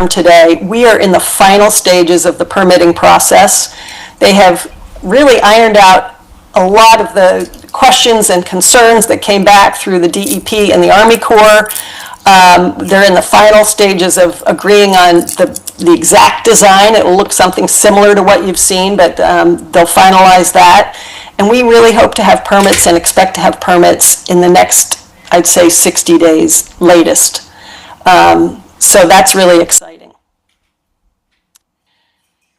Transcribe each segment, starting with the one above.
today, we are in the final stages of the permitting process. They have really ironed out a lot of the questions and concerns that came back through the DEP and the Army Corps. They're in the final stages of agreeing on the exact design. It will look something similar to what you've seen, but they'll finalize that. And we really hope to have permits and expect to have permits in the next, I'd say, 60 days latest. So that's really exciting.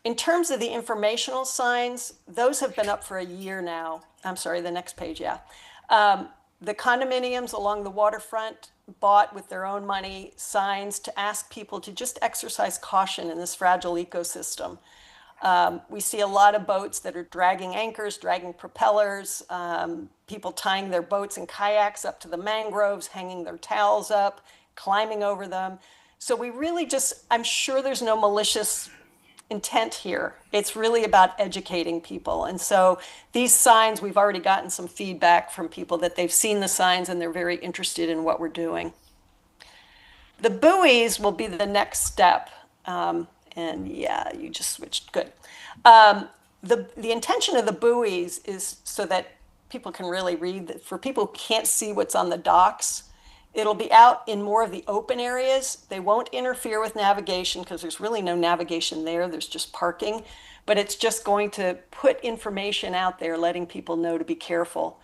In terms of the informational signs, those have been up for a year now. I'm sorry, the next page, yeah. The condominiums along the waterfront bought with their own money signs to ask people to just exercise caution in this fragile ecosystem. We see a lot of boats that are dragging anchors, dragging propellers, people tying their boats and kayaks up to the mangroves, hanging their towels up, climbing over them. So we really just, I'm sure there's no malicious intent here. It's really about educating people. And so these signs, we've already gotten some feedback from people that they've seen the signs and they're very interested in what we're doing. The buoys will be the next step. And yeah, you just switched, good. The intention of the buoys is so that people can really read, for people who can't see what's on the docks, it'll be out in more of the open areas. They won't interfere with navigation because there's really no navigation there. There's just parking, but it's just going to put information out there, letting people know to be careful.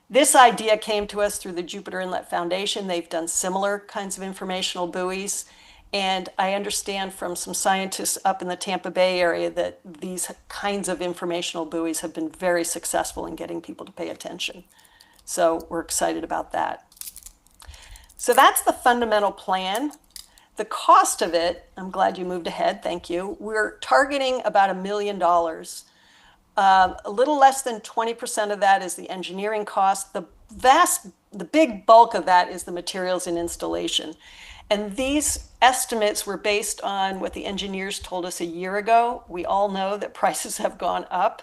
This idea came to us through the Jupiter Inlet Foundation. They've done similar kinds of informational buoys. And I understand from some scientists up in the Tampa Bay area that these kinds of informational buoys have been very successful in getting people to pay attention. So we're excited about that. So that's the fundamental plan. The cost of it, I'm glad you moved ahead, thank you. We're targeting about $1 million. A little less than 20% of that is the engineering cost. The big bulk of that is the materials and installation. And these estimates were based on what the engineers told us a year ago. We all know that prices have gone up.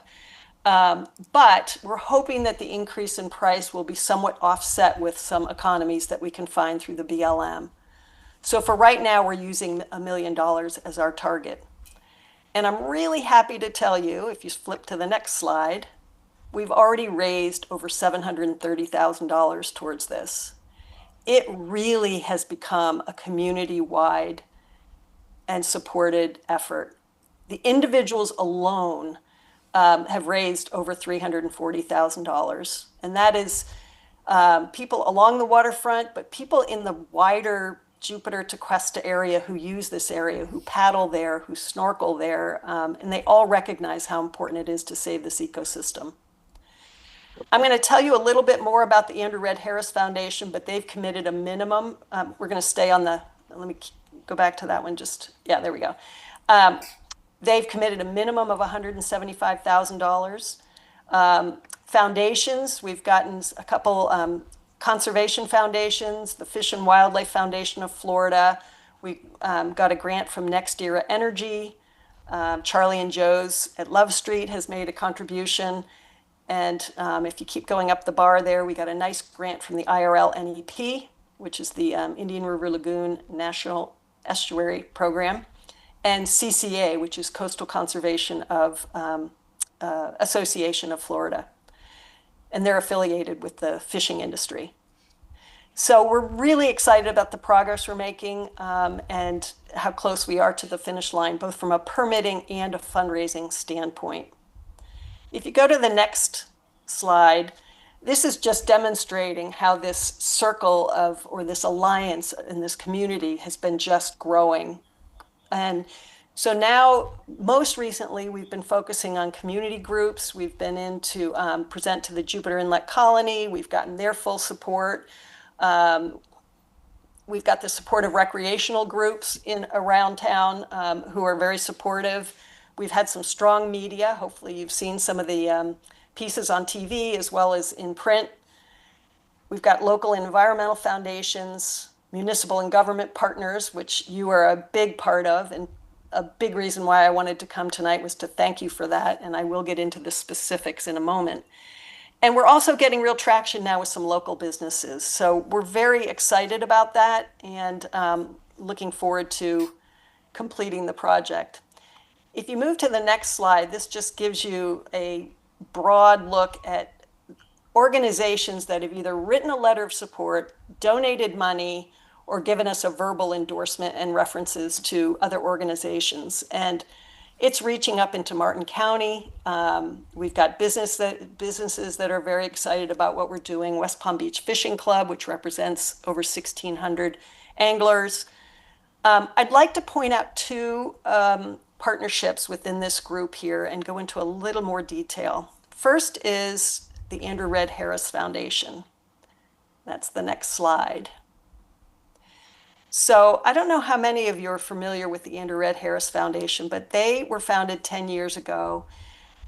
But we're hoping that the increase in price will be somewhat offset with some economies that we can find through the BLM. So for right now, we're using $1 million as our target. And I'm really happy to tell you, if you flip to the next slide, we've already raised over $730,000 towards this. It really has become a community-wide and supported effort. The individuals alone have raised over $340,000. And that is people along the waterfront, but people in the wider Jupiter to Cuesta area who use this area, who paddle there, who snorkel there, and they all recognize how important it is to save this ecosystem. I'm going to tell you a little bit more about the Andrew Red Harris Foundation, but they've committed a minimum. We're going to stay on the, let me go back to that one just, yeah, there we go. They've committed a minimum of $175,000. Foundations, we've gotten a couple conservation foundations, the Fish and Wildlife Foundation of Florida. We got a grant from Next Era Energy. Charlie and Joe's at Love Street has made a contribution. And if you keep going up the bar there, we got a nice grant from the IRL NEP, which is the Indian River Lagoon National Estuary Program, and CCA, which is Coastal Conservation of Association of Florida. And they're affiliated with the fishing industry. So we're really excited about the progress we're making and how close we are to the finish line, both from a permitting and a fundraising standpoint. If you go to the next slide, this is just demonstrating how this circle of, or this alliance in this community has been just growing. And so now, most recently, we've been focusing on community groups. We've been in to present to the Jupiter Inlet Colony. We've gotten their full support. We've got the support of recreational groups around town who are very supportive. We've had some strong media. Hopefully you've seen some of the pieces on TV as well as in print. We've got local environmental foundations, municipal and government partners, which you are a big part of. And a big reason why I wanted to come tonight was to thank you for that. And I will get into the specifics in a moment. And we're also getting real traction now with some local businesses. So we're very excited about that and looking forward to completing the project. If you move to the next slide, this just gives you a broad look at organizations that have either written a letter of support, donated money, or given us a verbal endorsement and references to other organizations. And it's reaching up into Martin County. We've got businesses that are very excited about what we're doing. West Palm Beach Fishing Club, which represents over 1,600 anglers. I'd like to point out two partnerships within this group here and go into a little more detail. First is the Andrew Red Harris Foundation. That's the next slide. So I don't know how many of you are familiar with the Andrew Red Harris Foundation, but they were founded 10 years ago.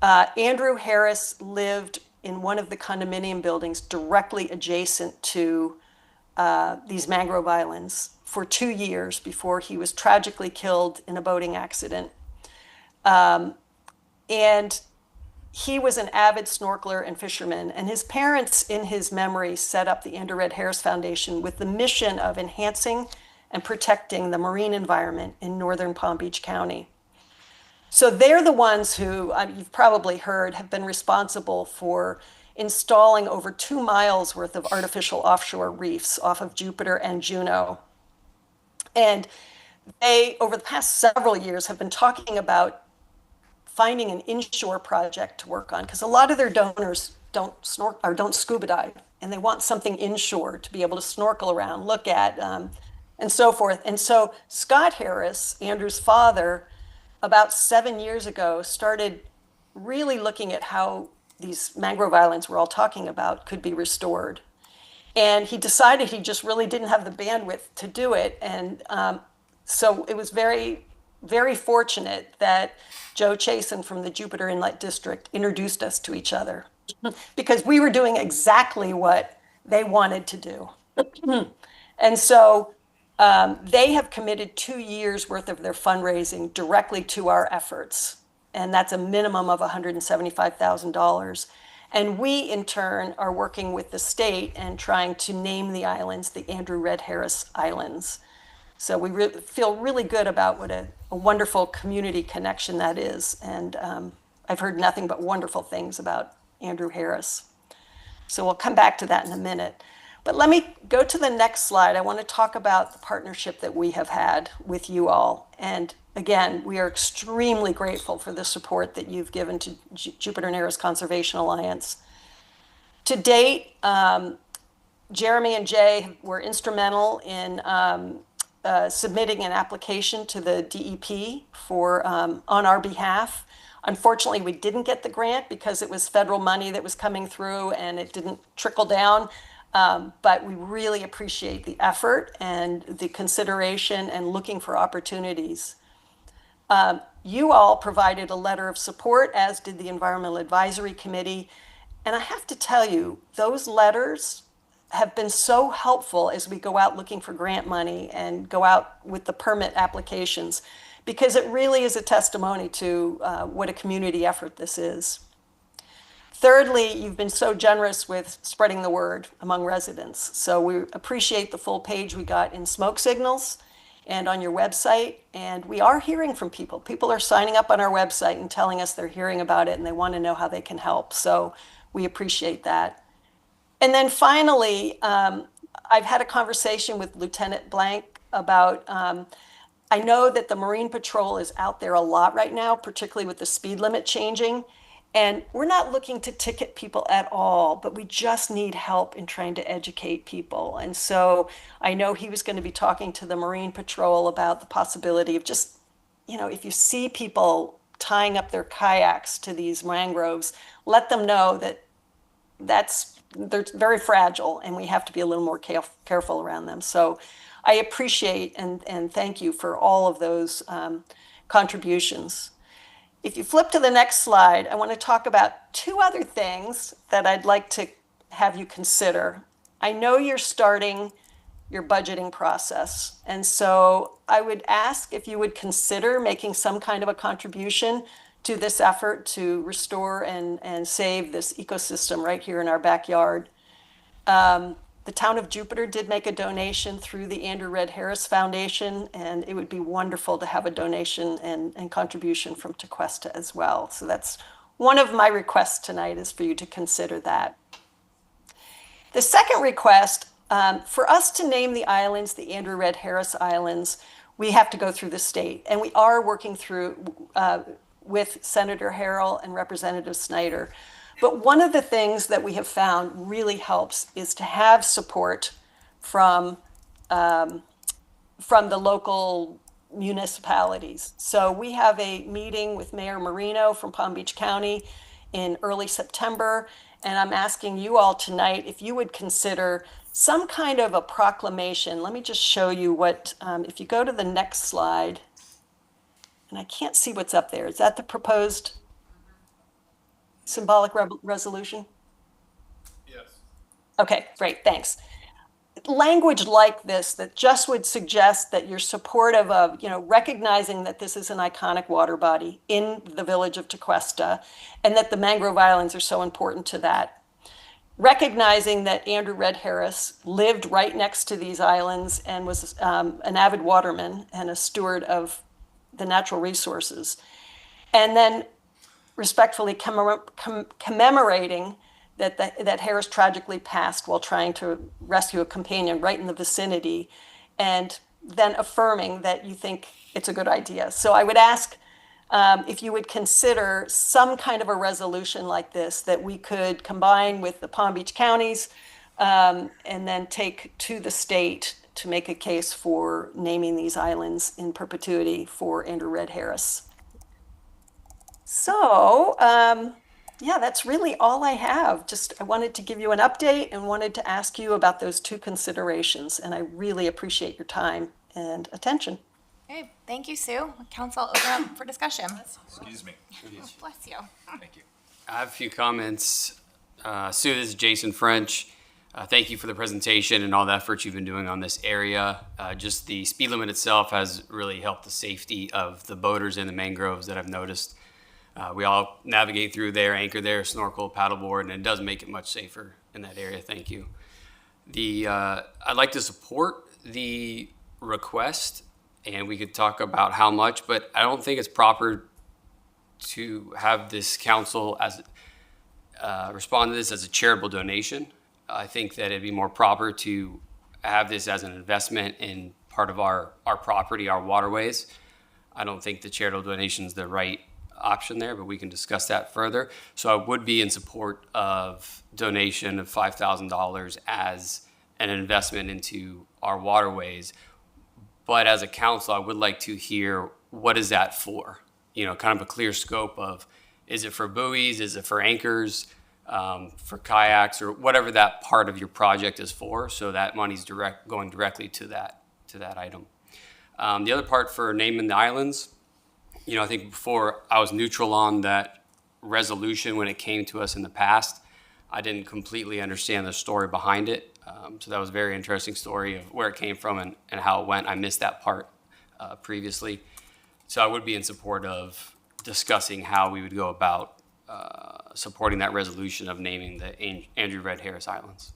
Andrew Harris lived in one of the condominium buildings directly adjacent to these mangrove islands for 2 years before he was tragically killed in a boating accident. And he was an avid snorkeler and fisherman, and his parents, in his memory, set up the Andrew Red Harris Foundation with the mission of enhancing and protecting the marine environment in northern Palm Beach County. So they're the ones who, you've probably heard, have been responsible for installing over 2 miles worth of artificial offshore reefs off of Jupiter and Juno. And they, over the past several years, have been talking about finding an inshore project to work on, because a lot of their donors don't snorkel or don't scuba dive, and they want something inshore to be able to snorkel around, look at, and so forth. And so Scott Harris, Andrew's father, about 7 years ago, started really looking at how these mangrove islands we're all talking about could be restored. And he decided he just really didn't have the bandwidth to do it. And so it was very, very fortunate that Joe Chasen from the Jupiter Inlet District introduced us to each other, because we were doing exactly what they wanted to do. And so they have committed 2 years worth of their fundraising directly to our efforts. And that's a minimum of $175,000. And we, in turn, are working with the state and trying to name the islands the Andrew Red Harris Islands. So we feel really good about what a wonderful community connection that is. And I've heard nothing but wonderful things about Andrew Harris. So we'll come back to that in a minute. But let me go to the next slide. I want to talk about the partnership that we have had with you all. And again, we are extremely grateful for the support that you've given to Jupiter Narrows Conservation Alliance. To date, Jeremy and Jay were instrumental in submitting an application to the DEP for on our behalf. Unfortunately, we didn't get the grant because it was federal money that was coming through and it didn't trickle down. But we really appreciate the effort and the consideration and looking for opportunities. You all provided a letter of support, as did the Environmental Advisory Committee. And I have to tell you, those letters have been so helpful as we go out looking for grant money and go out with the permit applications, because it really is a testimony to what a community effort this is. Thirdly, you've been so generous with spreading the word among residents. So we appreciate the full page we got in Smoke Signals and on your website. And we are hearing from people. People are signing up on our website and telling us they're hearing about it and they want to know how they can help. So we appreciate that. And then finally, I've had a conversation with Lieutenant Blank about, I know that the Marine Patrol is out there a lot right now, particularly with the speed limit changing. And we're not looking to ticket people at all, but we just need help in trying to educate people. And so I know he was going to be talking to the Marine Patrol about the possibility of just, if you see people tying up their kayaks to these mangroves, let them know that they're very fragile and we have to be a little more careful around them. So I appreciate and thank you for all of those contributions. If you flip to the next slide, I want to talk about two other things that I'd like to have you consider. I know you're starting your budgeting process, and so I would ask if you would consider making some kind of a contribution to this effort to restore and save this ecosystem right here in our backyard. The town of Jupiter did make a donation through the Andrew Red Harris Foundation, and it would be wonderful to have a donation and contribution from Tequesta as well. So that's one of my requests tonight, is for you to consider that. The second request, for us to name the islands the Andrew Red Harris Islands, we have to go through the state, and we are working through with Senator Harrell and Representative Snyder. But one of the things that we have found really helps is to have support from the local municipalities. So we have a meeting with Mayor Marino from Palm Beach County in early September, and I'm asking you all tonight if you would consider some kind of a proclamation. Let me just show you what, if you go to the next slide, and I can't see what's up there. Is that the proposed symbolic resolution? Yes. Okay, great, thanks. Language like this that just would suggest that you're supportive of, recognizing that this is an iconic water body in the village of Tequesta, and that the mangrove islands are so important to that. Recognizing that Andrew Red Harris lived right next to these islands and was an avid waterman and a steward of the natural resources. And then respectfully commemorating that Harris tragically passed while trying to rescue a companion right in the vicinity, and then affirming that you think it's a good idea. So I would ask if you would consider some kind of a resolution like this that we could combine with the Palm Beach counties and then take to the state to make a case for naming these islands in perpetuity for Andrew Red Harris. So, yeah, that's really all I have. I wanted to give you an update and wanted to ask you about those two considerations. And I really appreciate your time and attention. Okay, thank you, Sue. Council, open up for discussion. Excuse me. Oh, bless you. Thank you. I have a few comments. Sue, this is Jason French. Thank you for the presentation and all the efforts you've been doing on this area. Just the speed limit itself has really helped the safety of the boaters in the mangroves that I've noticed. We all navigate through there, anchor there, snorkel, paddleboard, and it does make it much safer in that area. Thank you. I'd like to support the request, and we could talk about how much, but I don't think it's proper to have this council as respond to this as a charitable donation. I think that it'd be more proper to have this as an investment in part of our property, our waterways. I don't think the charitable donation is the right option there, but we can discuss that further. So I would be in support of donation of $5,000 as an investment into our waterways. But as a council, I would like to hear, what is that for? Kind of a clear scope of, is it for buoys? Is it for anchors? For kayaks, or whatever that part of your project is for, so that money's going directly to that item. The other part for naming the islands, I think before I was neutral on that resolution when it came to us in the past. I didn't completely understand the story behind it. So that was a very interesting story of where it came from and how it went. I missed that part previously. So I would be in support of discussing how we would go about supporting that resolution of naming the Andrew Red Harris Islands.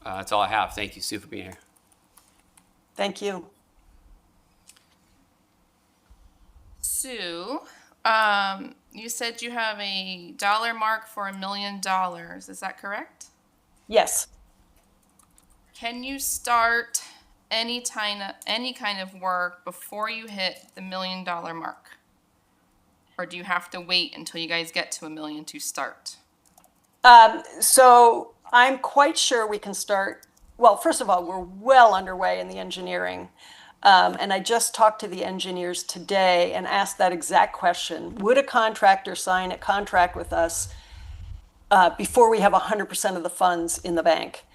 That's all I have. Thank you, Sue, for being here. Thank you. Sue, you said you have a dollar mark for $1 million. Is that correct? Yes. Can you start any kind of work before you hit the $1 million mark? Or do you have to wait until you guys get to $1 million to start? So I'm quite sure we can start. Well, first of all, we're well underway in the engineering. And I just talked to the engineers today and asked that exact question. Would a contractor sign a contract with us before we have 100% of the funds in the bank?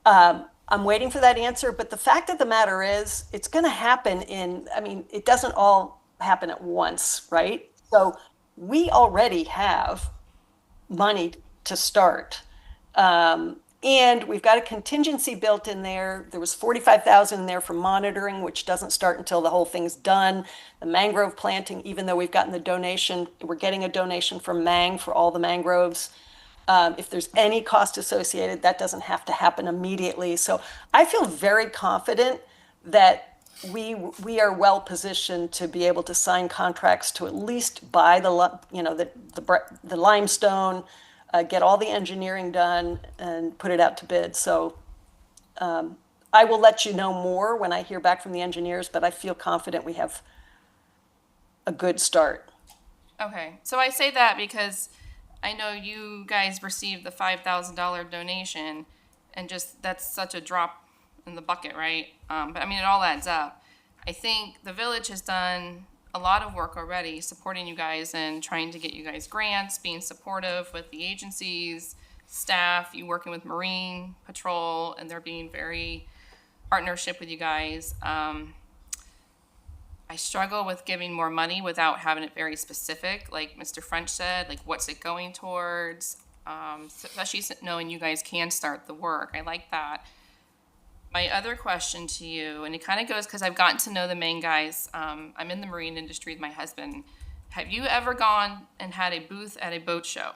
I'm waiting for that answer, but the fact of the matter is it's going to happen it doesn't all happen at once, right? So we already have money to start. And we've got a contingency built in there. There was $45,000 in there for monitoring, which doesn't start until the whole thing's done. The mangrove planting, even though we've gotten the donation, we're getting a donation from Mang for all the mangroves. If there's any cost associated, that doesn't have to happen immediately. So I feel very confident that we are well positioned to be able to sign contracts to at least buy the limestone, get all the engineering done, and put it out to bid. So I will let you know more when I hear back from the engineers, but I feel confident we have a good start. Okay, so I say that because I know you guys received the $5,000 donation, and just that's such a drop in the bucket, right? But I mean, it all adds up. I think the village has done a lot of work already supporting you guys and trying to get you guys grants, being supportive with the agencies, staff, you working with Marine Patrol, and they're being very partnership with you guys. I struggle with giving more money without having it very specific, like Mr. French said, like what's it going towards? Especially knowing you guys can start the work. I like that. My other question to you, and it kind of goes because I've gotten to know the main guys. I'm in the marine industry with my husband. Have you ever gone and had a booth at a boat show?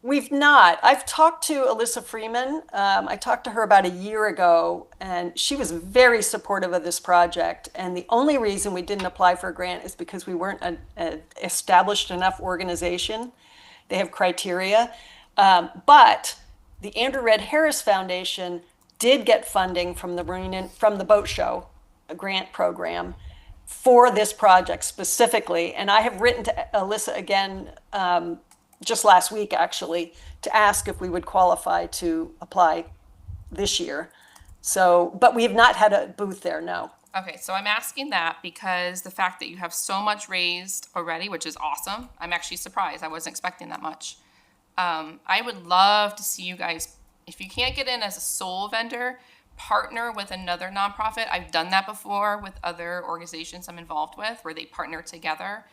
We've not. I've talked to Alyssa Freeman. I talked to her about a year ago, and she was very supportive of this project. And the only reason we didn't apply for a grant is because we weren't an established enough organization. They have criteria. But the Andrew Red Harris Foundation did get funding from the boat show, a grant program, for this project specifically. And I have written to Alyssa again just last week, actually, to ask if we would qualify to apply this year. So, but we have not had a booth there, no. Okay, so I'm asking that because the fact that you have so much raised already, which is awesome. I'm actually surprised. I wasn't expecting that much. I would love to see you guys, if you can't get in as a sole vendor, partner with another nonprofit. I've done that before with other organizations I'm involved with where they partner together.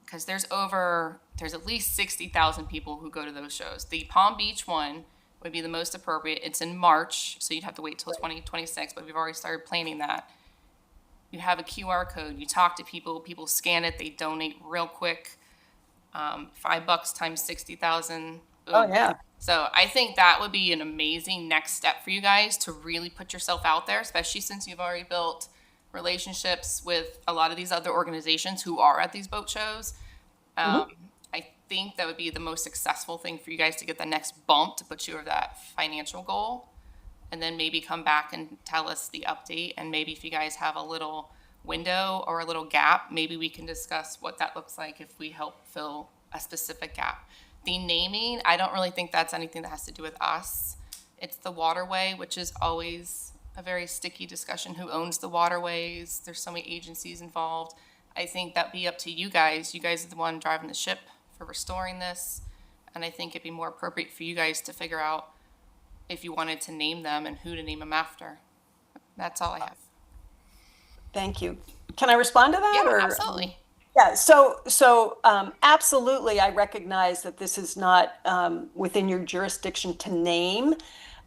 Because there's at least 60,000 people who go to those shows. The Palm Beach one would be the most appropriate. It's in March, so you'd have to wait till 2026, but we've already started planning that. You have a QR code. You talk to people. People scan it. They donate real quick. $5 times 60,000. Oh, yeah. So I think that would be an amazing next step for you guys to really put yourself out there, especially since you've already built relationships with a lot of these other organizations who are at these boat shows. I think that would be the most successful thing for you guys to get the next bump to put you over that financial goal, and then maybe come back and tell us the update. And maybe if you guys have a little window or a little gap, maybe we can discuss what that looks like if we help fill a specific gap. The naming, I don't really think that's anything that has to do with us. It's the waterway, which is always a very sticky discussion. Who owns the waterways? There's so many agencies involved. I think that'd be up to you guys. You guys are the one driving the ship for restoring this. And I think it'd be more appropriate for you guys to figure out if you wanted to name them and who to name them after. That's all I have. Thank you. Can I respond to that? Yeah, or? absolutely. Yeah, so absolutely, I recognize that this is not within your jurisdiction to name.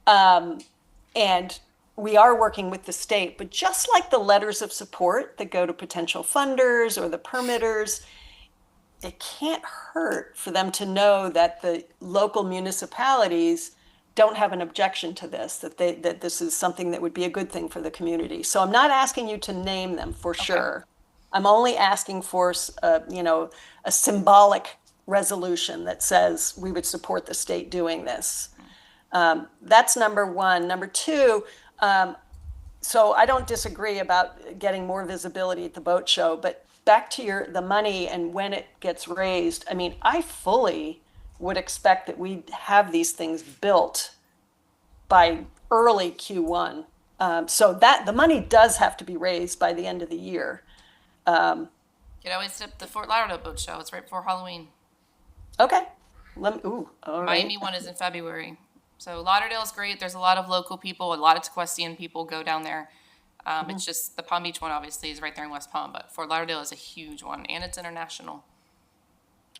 And we are working with the state, but just like the letters of support that go to potential funders or the permitters, it can't hurt for them to know that the local municipalities don't have an objection to this, that this is something that would be a good thing for the community. So I'm not asking you to name them for sure. I'm only asking for a symbolic resolution that says we would support the state doing this. That's number one. Number two, so I don't disagree about getting more visibility at the boat show, but back to the money and when it gets raised. I mean, I fully would expect that we have these things built by early Q1. So that the money does have to be raised by the end of the year. You could always dip the Fort Lauderdale boat show. It's right before Halloween. Okay. All right. Miami one is in February. So Lauderdale's great. There's a lot of local people, a lot of Tequestian people go down there. It's just the Palm Beach one obviously is right there in West Palm, but Fort Lauderdale is a huge one, and it's international.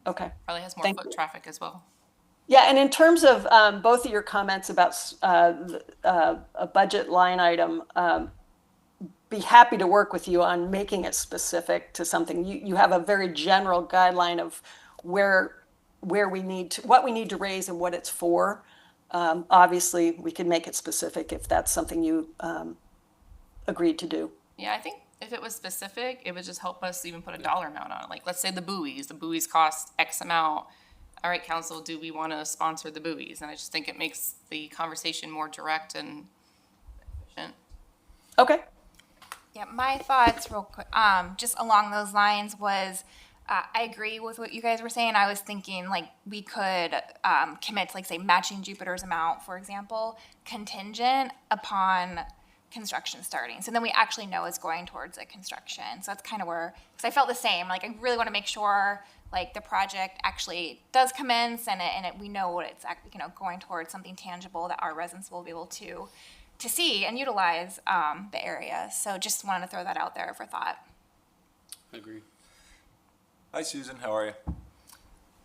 Okay. Probably has more Thank foot you. traffic as well. Yeah, and in terms of both of your comments about a budget line item, be happy to work with you on making it specific to something. You have a very general guideline of where where we need to, what we need to raise and what it's for. Obviously, we can make it specific if that's something you agreed to do. Yeah, I think if it was specific, it would just help us even put a dollar amount on it. Like, let's say the buoys cost X amount. All right, council, do we want to sponsor the buoys? And I just think it makes the conversation more direct and efficient. Okay. Yeah, my thoughts real quick, just along those lines was, I agree with what you guys were saying. I was thinking like we could commit to, like, say, matching Jupiter's amount, for example, contingent upon construction starting. So then we actually know it's going towards a construction. So that's kind of where, because I felt the same. Like, I really want to make sure like the project actually does commence and we know what it's going towards, something tangible that our residents will be able to see and utilize the area. So just wanted to throw that out there for thought. I agree. Hi, Susan. How are you?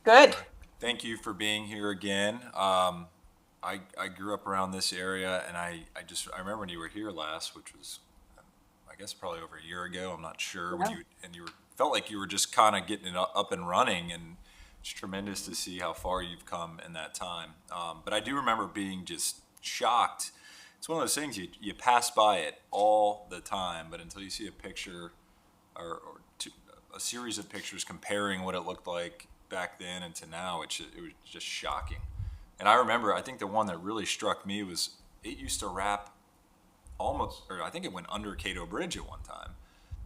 Good. Thank you for being here again. I grew up around this area, and I remember when you were here last, which was, I guess, probably over a year ago. I'm not sure. When you felt like you were just kind of getting it up and running, and it's tremendous to see how far you've come in that time. But I do remember being just shocked. It's one of those things you pass by it all the time, but until you see a picture or a series of pictures comparing what it looked like back then and to now, it was just shocking. And I remember, I think the one that really struck me was it used to wrap almost, or I think it went under Cato Bridge at one time.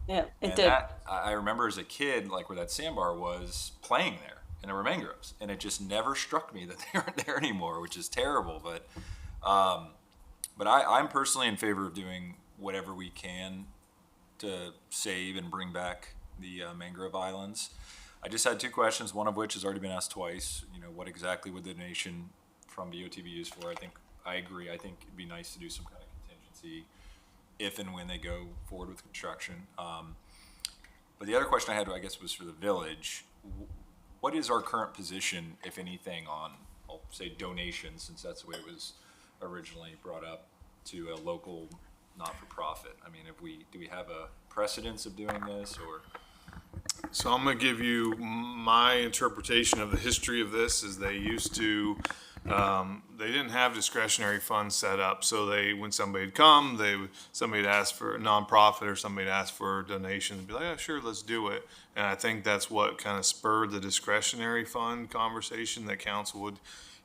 Yeah, it And did. I remember as a kid, like where that sandbar was, playing there, and there were mangroves, and it just never struck me that they aren't there anymore, which is terrible. But I'm personally in favor of doing whatever we can to save and bring back the mangrove islands. I just had two questions, one of which has already been asked twice. You know, what exactly would the donation from BOT be used for? I agree. I think it'd be nice to do some kind of contingency if and when they go forward with construction. But the other question I had, I guess, was for the village. What is our current position, if anything, on, I'll say, donations, since that's the way it was originally brought up, to a local not-for-profit? I mean, do we have a precedence of doing this, or? So I'm going to give you my interpretation of the history of this. Is they used to, they didn't have discretionary funds set up. So when somebody would come, somebody'd ask for a nonprofit or somebody'd ask for a donation and be like, yeah, sure, let's do it. And I think that's what kind of spurred the discretionary fund conversation, that council would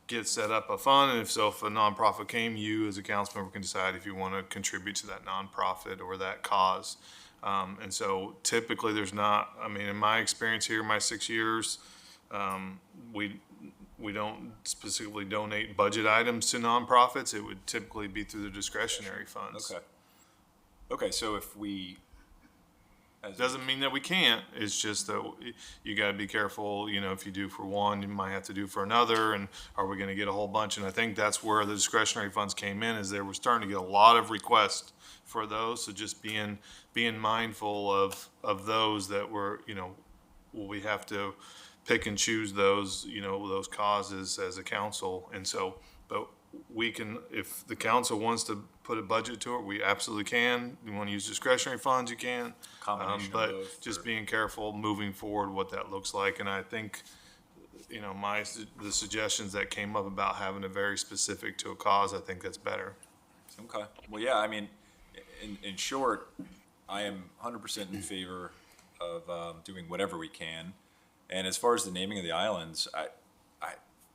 get set up a fund. And if a nonprofit came, you as a council member can decide if you want to contribute to that nonprofit or that cause. And so typically there's not, I mean, in my experience here, my 6 years, we don't specifically donate budget items to nonprofits. It would typically be through the discretionary funds. Okay, so if we, Doesn't mean that we can't. It's just that you got to be careful. You know, if you do for one, you might have to do for another. And are we going to get a whole bunch? And I think that's where the discretionary funds came in, is they were starting to get a lot of requests for those. So just being mindful of those that were, we have to pick and choose those, those causes as a council. And so, but we can, if the council wants to put a budget to it, we absolutely can. You want to use discretionary funds, you can. Combination of But both, just or- being careful moving forward what that looks like. And I think, the suggestions that came up about having it very specific to a cause, I think that's better. Okay. Well, yeah, I mean, in short, I am 100% in favor of doing whatever we can. And as far as the naming of the islands, I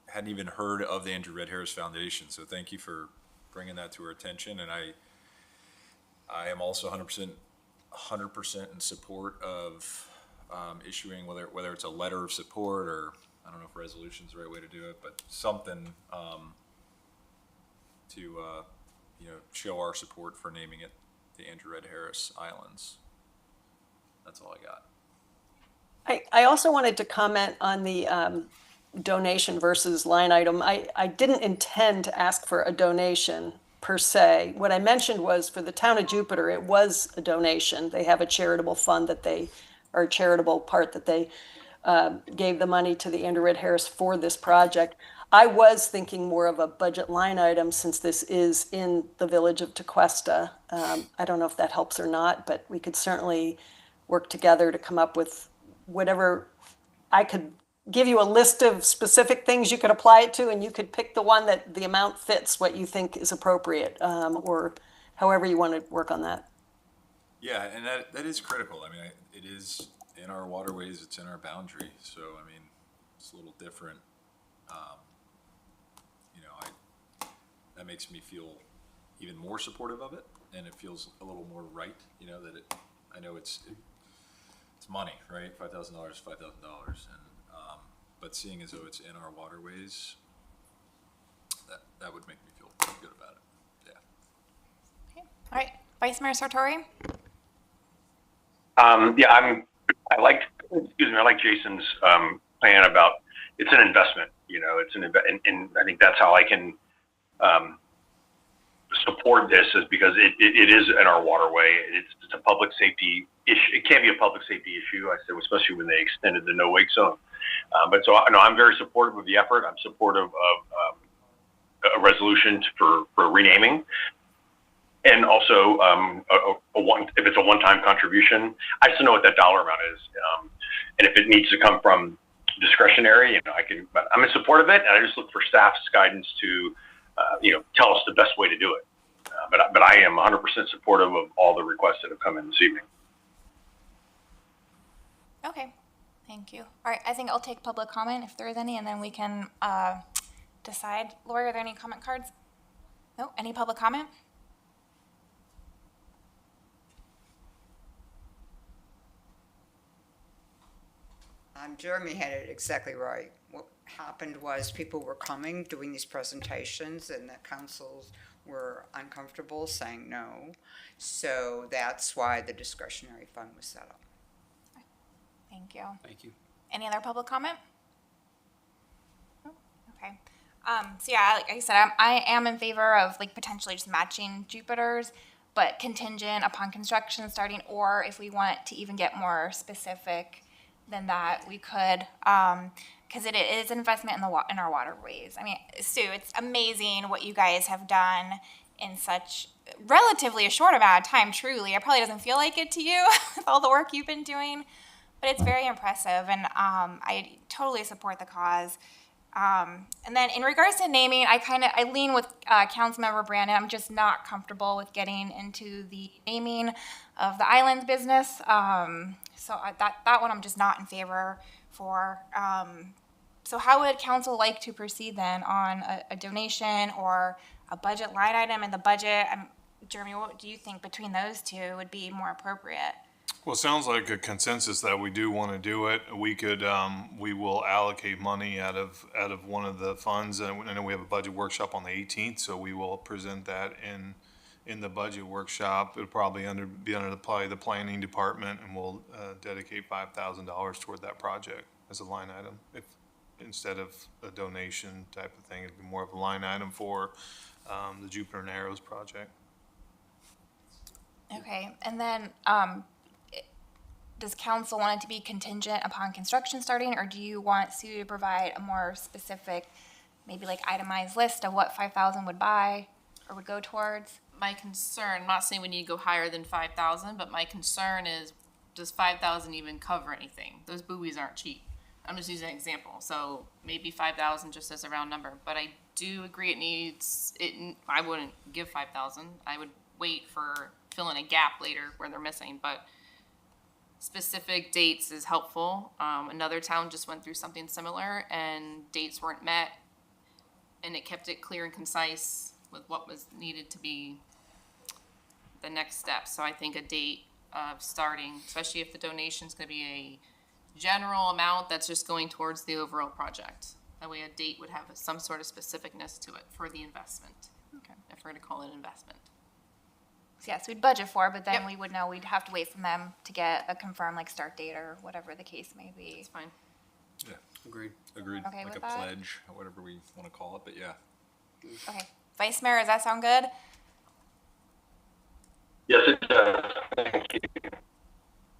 hadn't even heard of the Andrew Red Harris Foundation, so thank you for bringing that to our attention. And I am also 100% in support of issuing, whether it's a letter of support, or I don't know if resolution is the right way to do it, but something to show our support for naming it the Andrew Red Harris Islands. That's all I got. I also wanted to comment on the donation versus line item. I didn't intend to ask for a donation per se. What I mentioned was, for the town of Jupiter, it was a donation. They have a charitable fund or charitable part that they gave the money to the Andrew Red Harris for this project. I was thinking more of a budget line item, since this is in the village of Tequesta. I don't know if that helps or not, but we could certainly work together to come up with whatever I could give you a list of specific things you could apply it to, and you could pick the one that the amount fits what you think is appropriate, or however you want to work on that. Yeah, and that is critical. I mean, it is in our waterways, it's in our boundary, so, I mean, it's a little different. You know, that makes me feel even more supportive of it, and it feels a little more right, you know, that I know it's money, right? $5,000 is $5,000, and, but seeing as though it's in our waterways, that would make me feel pretty good about it, yeah. Okay. All right, Vice Mayor Sartori? Yeah, I like Jason's plan about it's an investment. You know, it's and I think that's how I can support this is because it is in our waterway. It's a public safety issue. It can be a public safety issue. I said, especially when they extended the no wake zone. But so no, I'm very supportive of the effort. I'm supportive of a resolution for renaming. And also, if it's a one-time contribution, I just don't know what that dollar amount is. And if it needs to come from discretionary, you know, but I'm in support of it, and I just look for staff's guidance to, tell us the best way to do it. But I am 100% supportive of all the requests that have come in this evening. Okay, thank you. All right, I think I'll take public comment if there is any, and then we can decide. Lori, are there any comment cards? No, any public comment? Jeremy had it exactly right. What happened was people were coming, doing these presentations, and the councils were uncomfortable saying no. So that's why the discretionary fund was set up. Thank you. Thank you. Any other public comment? No? Okay. So yeah, like I said, I am in favor of like potentially just matching Jupiter's, but contingent upon construction starting, or if we want to even get more specific than that, we could, because it is an investment in our waterways. I mean, Sue, it's amazing what you guys have done in such relatively a short amount of time. Truly, it probably doesn't feel like it to you with all the work you've been doing, but it's very impressive, and I totally support the cause. And then in regards to naming, I lean with Councilmember Brandon. I'm just not comfortable with getting into the naming of the islands business. So that one I'm just not in favor for. So how would council like to proceed then on a donation or a budget line item in the budget? Jeremy, what do you think between those two would be more appropriate? Well, it sounds like a consensus that we do want to do it. We will allocate money out of one of the funds. And I know we have a budget workshop on the 18th, so we will present that in the budget workshop. It'll probably be under the planning department, and we'll dedicate $5,000 toward that project as a line item. If instead of a donation type of thing, it'd be more of a line item for the Jupiter and Arrows project. Okay, and then does council want it to be contingent upon construction starting, or do you want Sue to provide a more specific, maybe like itemized list of what 5,000 would buy or would go towards? My concern, I'm not saying we need to go higher than 5,000, but my concern is, does 5,000 even cover anything? Those buoys aren't cheap. I'm just using an example. So maybe 5,000 just as a round number, but I do agree I wouldn't give 5,000. I would wait for fill in a gap later where they're missing, but specific dates is helpful. Another town just went through something similar and dates weren't met, and it kept it clear and concise with what was needed to be the next step. So I think a date of starting, especially if the donation's gonna be a general amount that's just going towards the overall project. That way a date would have some sort of specificness to it for the investment. Okay. If we're gonna call it an investment. So yes, we'd budget for, but then Yep. we would know we'd have to wait from them to get a confirmed like start date or whatever the case may be. It's fine. Yeah, Agreed. agreed, Okay like with a that? pledge, or whatever we want to call it, but yeah. Okay, Vice Mayor, does that sound good? Yes, it does. Thank you.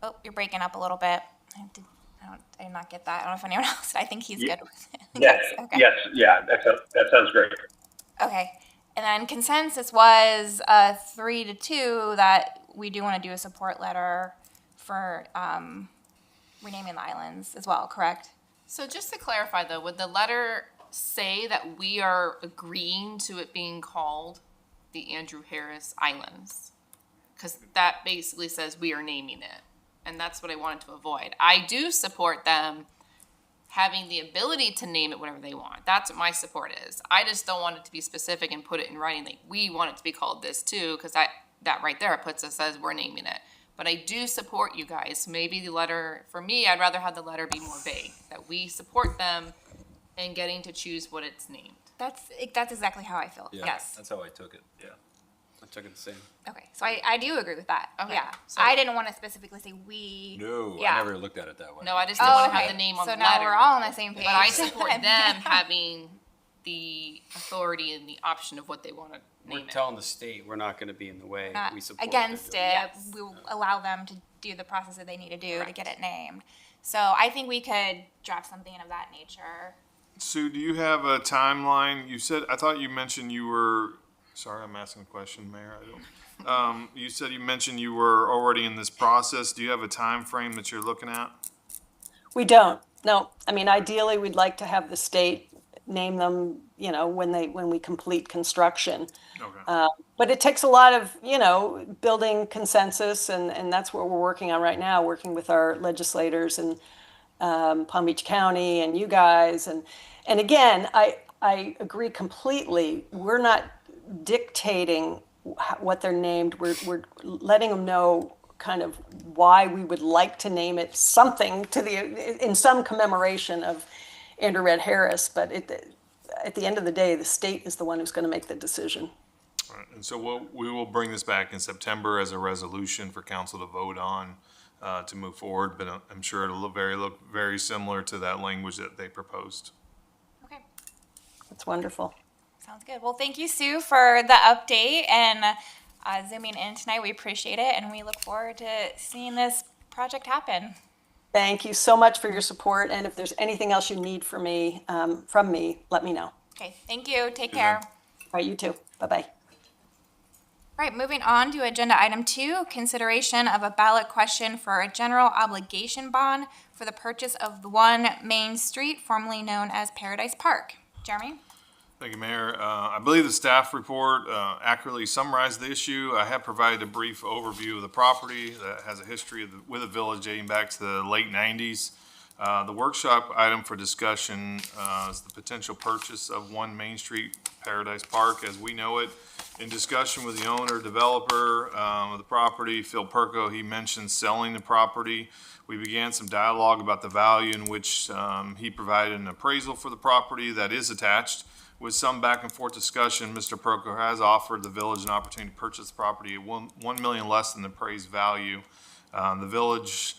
Oh, you're breaking up a little bit. I did not get that. I don't know if anyone else did. I think he's good with it. Yes, Okay. yes, yeah, that sounds great. Okay. And then consensus was 3-2 that we do want to do a support letter for renaming the islands as well, correct? So just to clarify though, would the letter say that we are agreeing to it being called the Andrew Harris Islands? Because that basically says we are naming it. And that's what I wanted to avoid. I do support them having the ability to name it whatever they want. That's what my support is. I just don't want it to be specific and put it in writing. Like, we want it to be called this too, because that right there puts us as we're naming it. But I do support you guys. Maybe the letter, for me, I'd rather have the letter be more vague, that we support them in getting to choose what it's named. That's exactly how I feel. Yeah, Yes. That's how I took it, yeah. I took it the same. Okay. So I do agree with that. Okay, Yeah. so- I didn't want to specifically say we. No, Yeah. I never looked at it that way. No, I just don't want to have okay. the name on So the now letter. we're all on the same page. But I support them having the authority and the option of what they want to We're name it. telling the state we're not going to be in the way. Not We support against what it. they're doing. Yes. We will allow them to do the process that they need to do to Correct. get it named. So I think we could draft something of that nature. Sue, do you have a timeline? I thought you mentioned you were, sorry, I'm asking a question, Mayor. You said you mentioned you were already in this process. Do you have a time frame that you're looking at? We don't, no. I mean, ideally, we'd like to have the state name them, when we complete construction. Okay. But it takes a lot of, building consensus, and that's what we're working on right now, working with our legislators in Palm Beach County and you guys. And again, I agree completely. We're not dictating what they're named. We're letting them know kind of why we would like to name it something in some commemoration of Andrew Red Harris. But at the end of the day, the state is the one who's going to make the decision. All right. And so we will bring this back in September as a resolution for council to vote on to move forward. But I'm sure it'll look very similar to that language that they proposed. Okay. That's wonderful. Sounds good. Well, thank you, Sue, for the update and zooming in tonight. We appreciate it, and we look forward to seeing this project happen. Thank you so much for your support. And if there's anything else you need from me, let me know. All Okay, thank you. Take care. right, you too. Bye-bye. All right, moving on to agenda item 2, consideration of a ballot question for a general obligation bond for the purchase of the 1 Main Street, formerly known as Paradise Park. Jeremy? Thank you, Mayor. I believe the staff report accurately summarized the issue. I have provided a brief overview of the property that has a history with the village dating back to the late 90s. The workshop item for discussion is the potential purchase of 1 Main Street Paradise Park as we know it. In discussion with the owner, developer of the property, Phil Perko, he mentioned selling the property. We began some dialogue about the value in which he provided an appraisal for the property that is attached. With some back and forth discussion, Mr. Perko has offered the village an opportunity to purchase the property at $1 million less than the appraised value. The village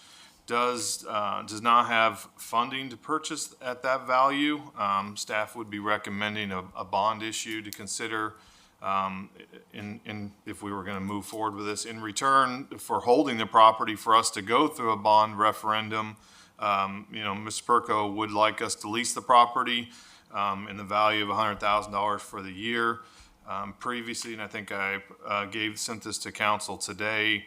does not have funding to purchase at that value. Staff would be recommending a bond issue to consider if we were going to move forward with this. In return for holding the property for us to go through a bond referendum, Mr. Perko would like us to lease the property in the value of $100,000 for the year. Previously, and I think I sent this to council today.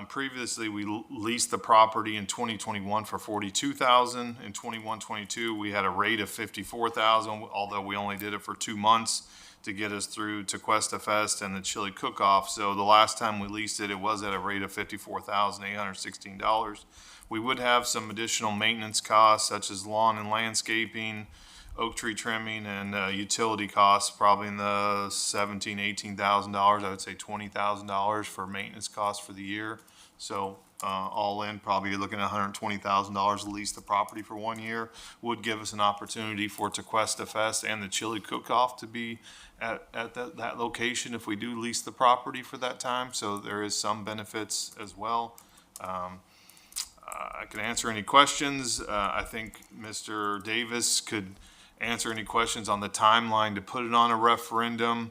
Previously, we leased the property in 2021 for $42,000. In 21-22, we had a rate of $54,000, although we only did it for 2 months to get us through to Cuesta Fest and the chili cook-off. So the last time we leased it, it was at a rate of $54,816. We would have some additional maintenance costs such as lawn and landscaping, oak tree trimming, and utility costs, probably in the $17,000, $18,000. I would say $20,000 for maintenance costs for the year. So all in, probably you're looking at $120,000 to lease the property for 1 year. Would give us an opportunity for Cuesta Fest and the chili cook-off to be at that location if we do lease the property for that time. So there is some benefits as well. I can answer any questions. I think Mr. Davis could answer any questions on the timeline to put it on a referendum.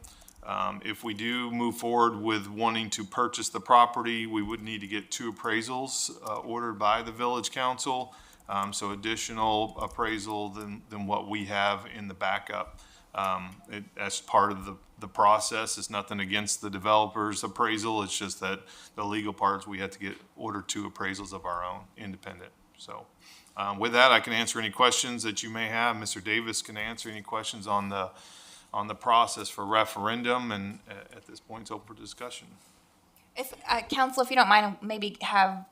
If we do move forward with wanting to purchase the property, we would need to get 2 appraisals ordered by the village council. So additional appraisal than what we have in the backup. As part of the process, it's nothing against the developer's appraisal. It's just that the legal parts, we had to order 2 appraisals of our own, independent. So with that, I can answer any questions that you may have. Mr. Davis can answer any questions on the process for referendum, and at this point, it's open for discussion. If, council, if you don't mind, maybe have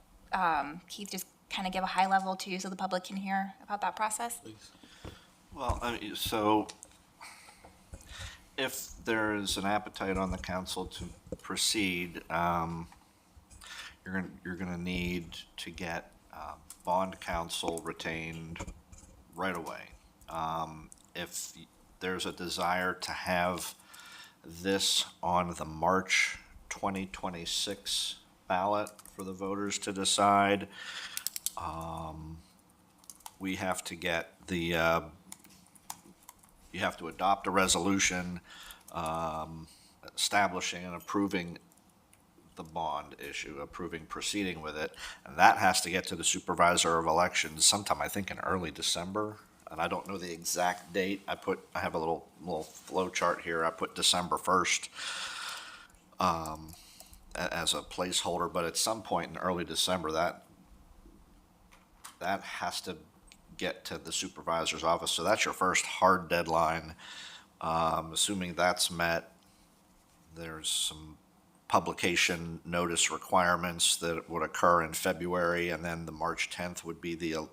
Keith just kind of give a high level too, so the public can hear about that process. Well, I mean, so if there is an appetite on the council to proceed, you're gonna need to get bond counsel retained right away. If there's a desire to have this on the March 2026 ballot for the voters to decide, we have to get the, you have to adopt a resolution establishing and approving the bond issue, approving proceeding with it, and that has to get to the supervisor of elections sometime, I think, in early December. And I don't know the exact date. I have a little flow chart here. I put December 1st as a placeholder, but at some point in early December, that has to get to the supervisor's office. So that's your first hard deadline. Assuming that's met, there's some publication notice requirements that would occur in February, and then the March 10th would be the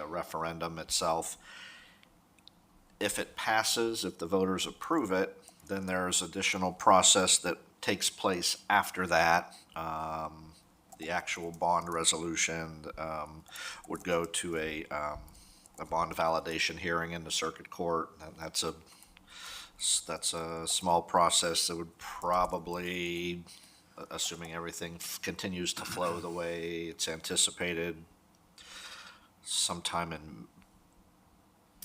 referendum itself. If it passes, if the voters approve it, then there's additional process that takes place after that. The actual bond resolution would go to a bond validation hearing in the circuit court, and that's a small process that would probably, assuming everything continues to flow the way it's anticipated, sometime in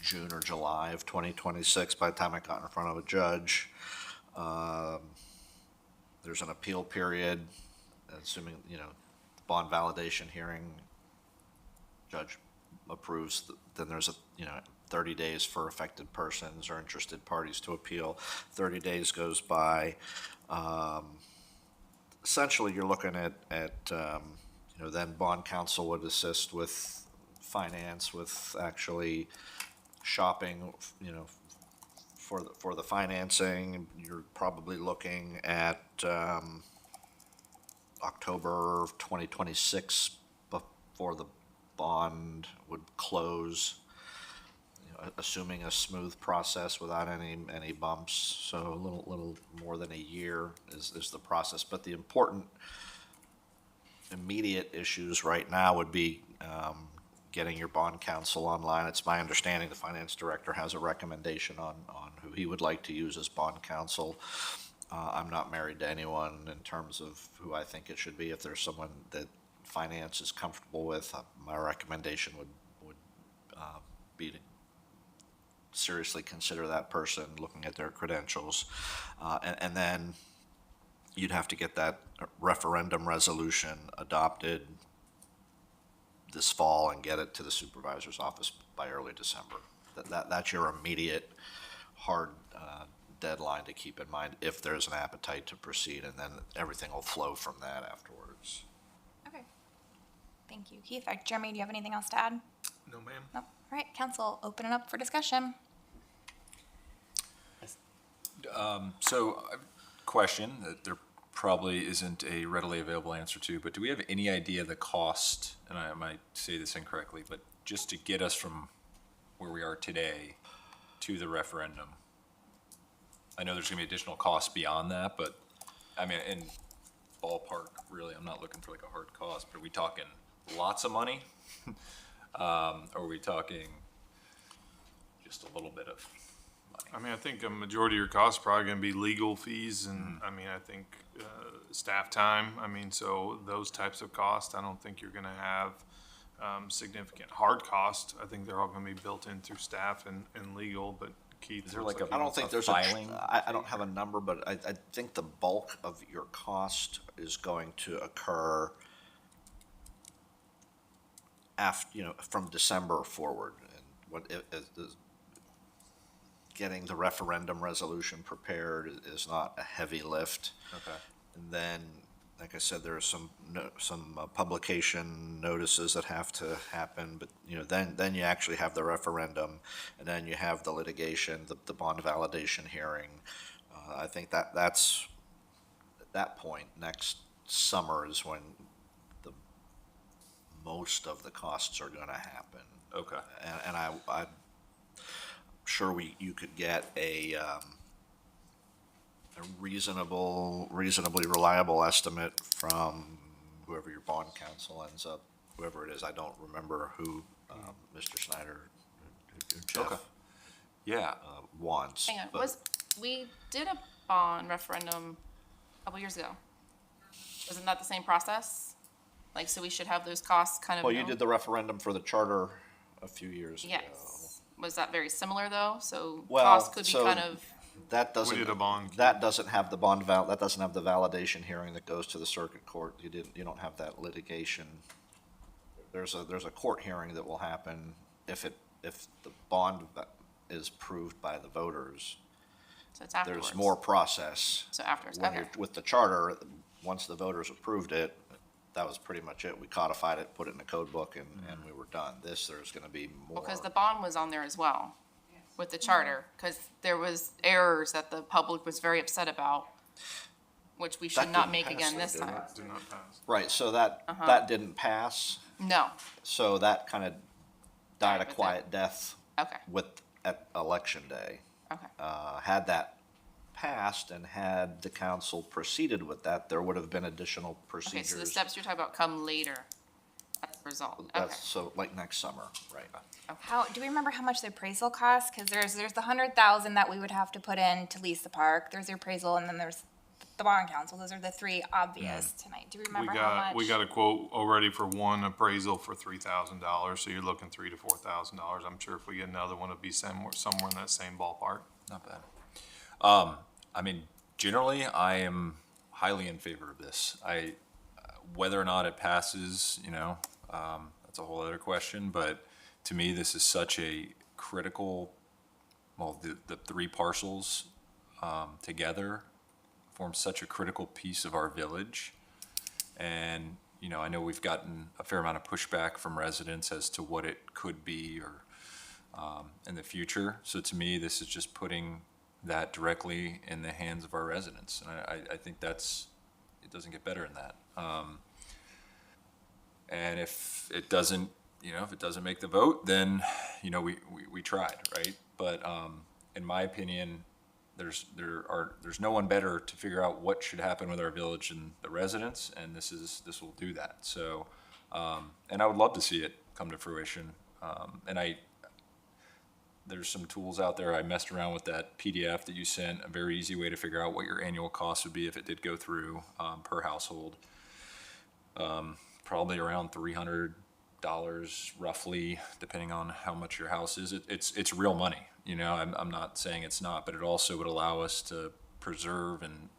June or July of 2026, by the time I got in front of a judge. There's an appeal period, assuming, bond validation hearing, judge approves, then there's 30 days for affected persons or interested parties to appeal. 30 days goes by. Essentially, you're looking at then bond counsel would assist with finance, with actually shopping, for the financing. You're probably looking at October of 2026 before the bond would close, assuming a smooth process without any bumps. So a little more than a year is the process. But the important immediate issues right now would be getting your bond counsel online. It's my understanding the finance director has a recommendation on who he would like to use as bond counsel. I'm not married to anyone in terms of who I think it should be. If there's someone that finance is comfortable with, my recommendation would be to seriously consider that person, looking at their credentials. And then you'd have to get that referendum resolution adopted this fall and get it to the supervisor's office by early December. That's your immediate hard deadline to keep in mind if there's an appetite to proceed, and then everything will flow from that afterwards. Okay. Thank you. Keith, Jeremy, do you have anything else to add? No, ma'am. No. All right, council, open it up for discussion. So, question that there probably isn't a readily available answer to, but do we have any idea the cost, and I might say this incorrectly, but just to get us from where we are today to the referendum? I know there's gonna be additional costs beyond that, but I mean, in ballpark, really, I'm not looking for like a hard cost, but are we talking lots of money? Or are we talking just a little bit of money? I mean, I think a majority of your costs are probably gonna be legal fees, and I mean, I think staff time. I mean, so those types of costs, I don't think you're gonna have significant hard cost. I think they're all gonna be built in through staff and legal, but Keith. Is there like I don't think there's filing? I don't have a number, but I think the bulk of your cost is going to occur after, from December forward. And what is getting the referendum resolution prepared is not a heavy lift. Okay. And then like I said, there are some publication notices that have to happen, but, then you actually have the referendum, and then you have the litigation, the bond validation hearing. I think that's, at that point, next summer is when most of the costs are gonna happen. Okay. And I'm sure you could get a reasonably reliable estimate from whoever your bond counsel ends up, whoever it is. I don't remember who, Mr. Snyder, who Okay. Jeff, Yeah. wants. Hang on, but- we did a bond referendum a couple years ago. Wasn't that the same process? Like, so we should have those costs kind of Well, you known? did the referendum for the charter a few years ago. Yes. Was that very similar though? So Well, costs could be so- kind of, That doesn't. did a bond. That doesn't have the that doesn't have the validation hearing that goes to the circuit court. You don't have that litigation. There's a court hearing that will happen if the bond is approved by the voters. so it's afterwards. There's more process. So afterwards, When okay. you're with the charter, once the voters approved it, that was pretty much it. We codified it, put it in the code book, and we were done. There's gonna be more. Because the bond was on there as well with the charter, because there was errors that the public was very upset about, which we should That not didn't make pass, again though, this did it? time. Did not pass. Right, so that didn't pass, No, so that kind of died a with quiet death okay, at election day. okay. Had that passed and had the council proceeded with that, there would have been additional Okay, procedures. so the steps you're talking about come later as a result, okay. That's, so like next summer, right? How, do we remember how much the appraisal costs? Cause there's the 100,000 that we would have to put in to lease the park, there's the appraisal, and then there's the bond council, those are the three obvious tonight. Do we remember how much? We got a quote already for one appraisal for $3,000, so you're looking $3,000 to $4,000. I'm sure if we get another one, it'll be somewhere in that same ballpark. Not bad. I mean, generally, I am highly in favor of this. Whether or not it passes, that's a whole other question, but to me, this is such a critical, well, the three parcels, together form such a critical piece of our village. And, I know we've gotten a fair amount of pushback from residents as to what it could be or, in the future. So to me, this is just putting that directly in the hands of our residents. And I think it doesn't get better than that. And if it doesn't make the vote, then, we tried, right? But, in my opinion, there's no one better to figure out what should happen with our village than the residents, and this will do that. So, and I would love to see it come to fruition. And there's some tools out there. I messed around with that PDF that you sent, a very easy way to figure out what your annual cost would be if it did go through, per household. Probably around $300 roughly, depending on how much your house is. It's real money, I'm not saying it's not, but it also would allow us to preserve and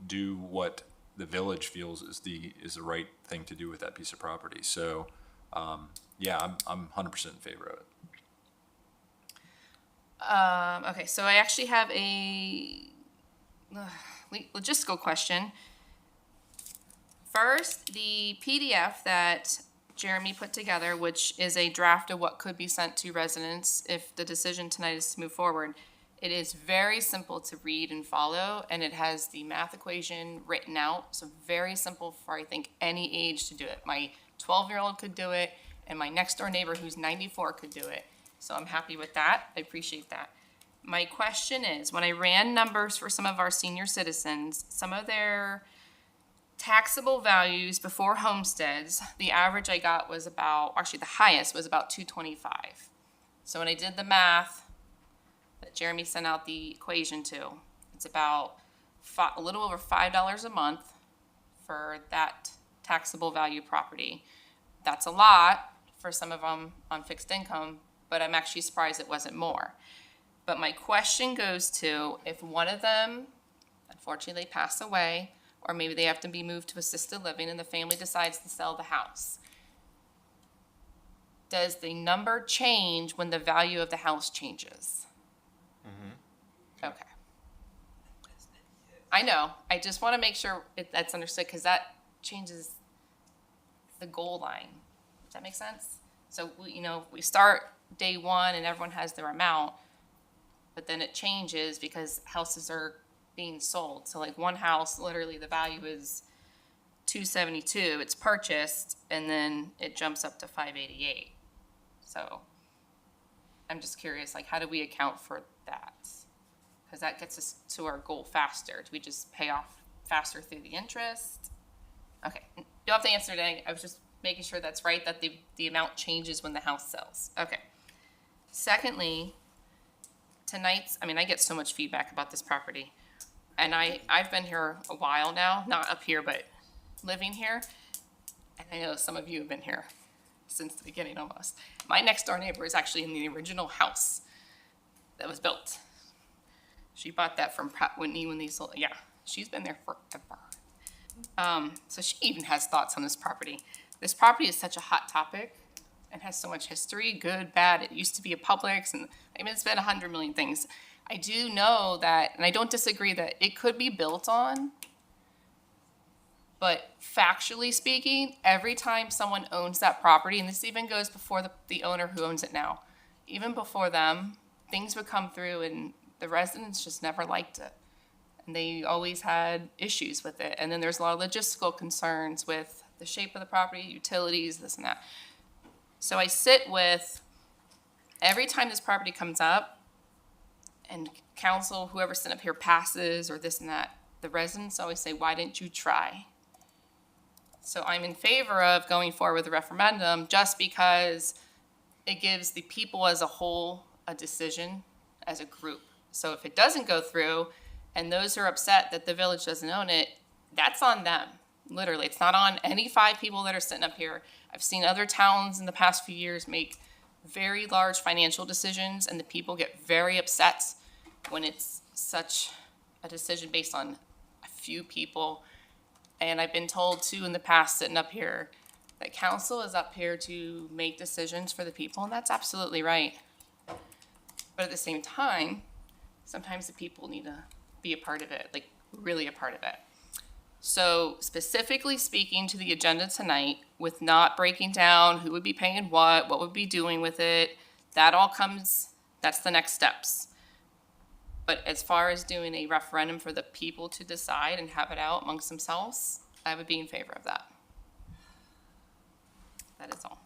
do what the village feels is the right thing to do with that piece of property. So, yeah, I'm 100% in favor of it. Okay, so I actually have a logistical question. First, the PDF that Jeremy put together, which is a draft of what could be sent to residents if the decision tonight is to move forward. It is very simple to read and follow, and it has the math equation written out, so very simple for, I think, any age to do it. My 12-year-old could do it, and my next-door neighbor who's 94 could do it. So I'm happy with that. I appreciate that. My question is, when I ran numbers for some of our senior citizens, some of their taxable values before homesteads, the average I got was the highest was about 225. So when I did the math that Jeremy sent out the equation to, it's about a little over $5 a month for that taxable value property. That's a lot for some of them on fixed income, but I'm actually surprised it wasn't more. But my question goes to, if one of them, unfortunately, they pass away, or maybe they have to be moved to assisted living and the family decides to sell the house, does the number change when the value of the house changes? Okay. I know. I just want to make sure that's understood because that changes the goal line. Does that make sense? So, we start day one and everyone has their amount, but then it changes because houses are being sold. So like one house, literally the value is 272, it's purchased, and then it jumps up to 588. So I'm just curious, like, how do we account for that? Because that gets us to our goal faster. Do we just pay off faster through the interest? Okay, you don't have to answer today. I was just making sure that's right, that the amount changes when the house sells. Okay. Secondly, I get so much feedback about this property. And I've been here a while now, not up here, but living here. And I know some of you have been here since the beginning almost. My next door neighbor is actually in the original house that was built. She bought that from Pratt Whitney when they sold. Yeah, she's been there forever. So she even has thoughts on this property. This property is such a hot topic and has so much history, good, bad. It used to be a Publix, and it's been 100 million things. I do know that, and I don't disagree that it could be built on, but factually speaking, every time someone owns that property, and this even goes before the owner who owns it now, even before them, things would come through and the residents just never liked it. And they always had issues with it. And then there's a lot of logistical concerns with the shape of the property, utilities, this and that. So I sit with, every time this property comes up and council, whoever's sitting up here passes or this and that, the residents always say, why didn't you try? So I'm in favor of going forward with a referendum just because it gives the people as a whole a decision as a group. So if it doesn't go through and those are upset that the village doesn't own it, that's on them. Literally, it's not on any 5 people that are sitting up here. I've seen other towns in the past few years make very large financial decisions and the people get very upset when it's such a decision based on a few people. And I've been told too in the past sitting up here that council is up here to make decisions for the people, and that's absolutely right. But at the same time, sometimes the people need to be a part of it, like really a part of it. So specifically speaking to the agenda tonight, with not breaking down who would be paying what would be doing with it, that all comes, that's the next steps. But as far as doing a referendum for the people to decide and have it out amongst themselves, I would be in favor of that. That is all.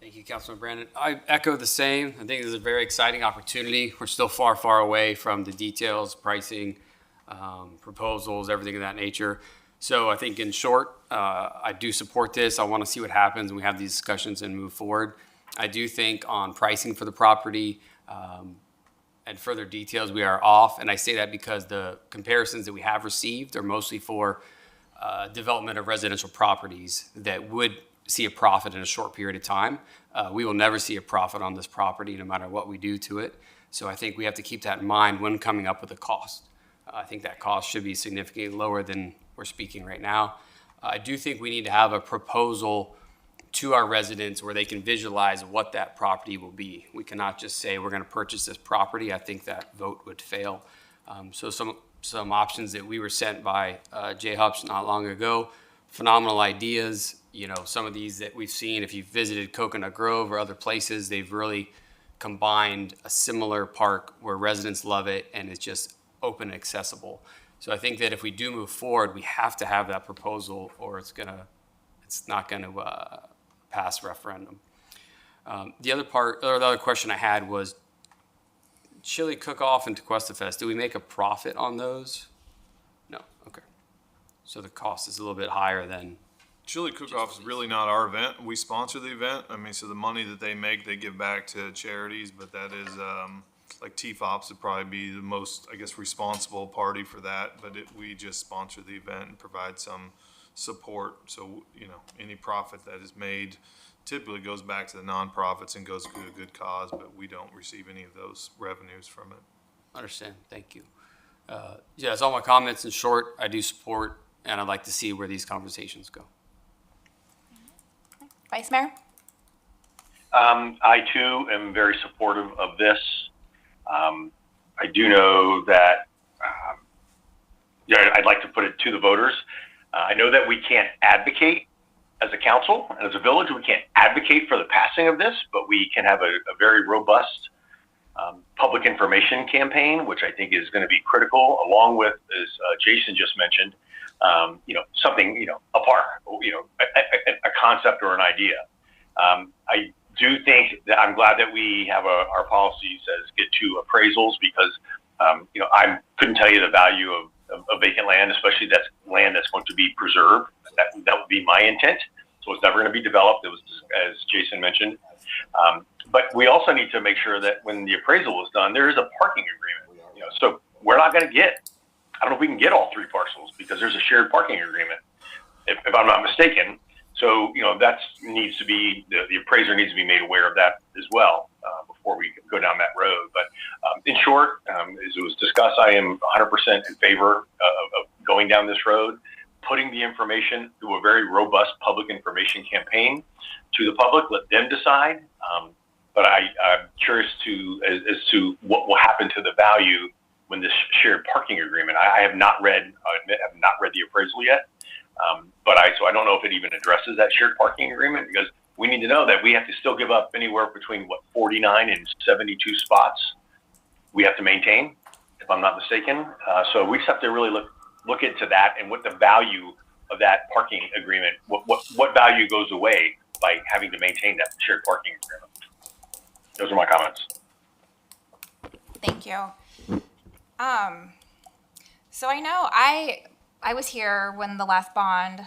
Thank you, Councilman Brandon. I echo the same. I think this is a very exciting opportunity. We're still far, far away from the details, pricing, proposals, everything of that nature. So I think in short, I do support this. I want to see what happens and we have these discussions and move forward. I do think on pricing for the property, and further details, we are off. And I say that because the comparisons that we have received are mostly for development of residential properties that would see a profit in a short period of time. We will never see a profit on this property no matter what we do to it. So I think we have to keep that in mind when coming up with a cost. I think that cost should be significantly lower than we're speaking right now. I do think we need to have a proposal to our residents where they can visualize what that property will be. We cannot just say we're going to purchase this property. I think that vote would fail. So some options that we were sent by Jay Hupps not long ago, phenomenal ideas. Some of these that we've seen, if you've visited Coconut Grove or other places, they've really combined a similar park where residents love it and it's just open and accessible. So I think that if we do move forward, we have to have that proposal or it's not going to pass referendum. The other question I had was chili cook-off and Tequesta Fest. Do we make a profit on those? No. Okay. So the cost is a little bit higher than. Chili Cook-Off is really not our event. We sponsor the event. So the money that they make, they give back to charities, but that is, like TFOPS would probably be the most, responsible party for that. But we just sponsor the event and provide some support. So, any profit that is made typically goes back to the nonprofits and goes to a good cause, but we don't receive any of those revenues from it. Understand. Thank you. That's all my comments. In short, I do support, and I'd like to see where these conversations go. Vice Mayor? I too am very supportive of this. I do know that yeah, I'd like to put it to the voters. I know that we can't advocate as a council and as a village, we can't advocate for the passing of this, but we can have a very robust public information campaign, which I think is going to be critical, along with, as Jason just mentioned, something, a park, a concept or an idea. I do think that I'm glad that we have our policy says get to appraisals because, I couldn't tell you the value of vacant land, especially that's land that's going to be preserved. That would be my intent. So it's never going to be developed. It was, as Jason mentioned. But we also need to make sure that when the appraisal is done, there is a parking agreement. So we're not going to get, I don't know if we can get all 3 parcels because there's a shared parking agreement, if I'm not mistaken. So, that needs to be, the appraiser needs to be made aware of that as well before we go down that road. But in short, as it was discussed, I am 100% in favor of going down this road, putting the information through a very robust public information campaign to the public, let them decide. But I'm curious as to what will happen to the value when this shared parking agreement. I have not read, I admit, I have not read the appraisal yet. So I don't know if it even addresses that shared parking agreement because we need to know that we have to still give up anywhere between 49 and 72 spots we have to maintain, if I'm not mistaken. So we just have to really look into that and what the value of that parking agreement, what value goes away by having to maintain that shared parking agreement. Those are my comments. Thank you. So I know I was here when the last bond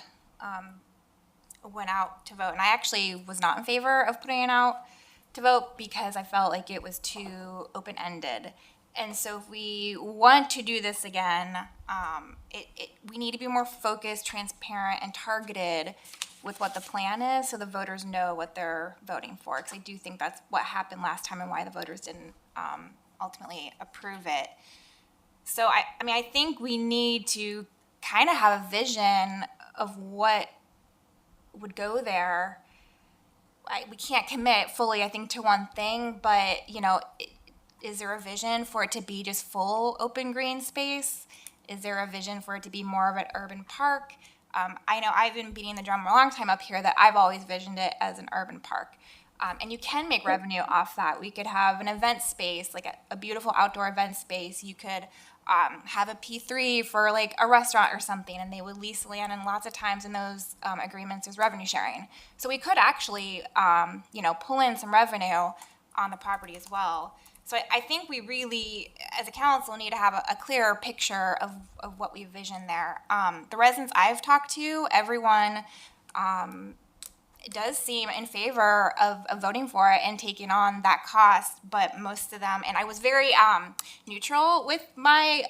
went out to vote, and I actually was not in favor of putting it out to vote because I felt like it was too open-ended. And so if we want to do this again, we need to be more focused, transparent, and targeted with what the plan is so the voters know what they're voting for. Because I do think that's what happened last time and why the voters didn't ultimately approve it. So, I think we need to kind of have a vision of what would go there. We can't commit fully, I think, to one thing, but, is there a vision for it to be just full open green space? Is there a vision for it to be more of an urban park? I know I've been beating the drum a long time up here that I've always visioned it as an urban park. And you can make revenue off that. We could have an event space, like a beautiful outdoor event space. You could have a P3 for like a restaurant or something, and they would lease land, and lots of times in those agreements there's revenue sharing. So we could actually, pull in some revenue on the property as well. So I think we really, as a council, need to have a clearer picture of what we envision there. The residents I've talked to, everyone does seem in favor of voting for it and taking on that cost, but most of them, and I was very neutral with my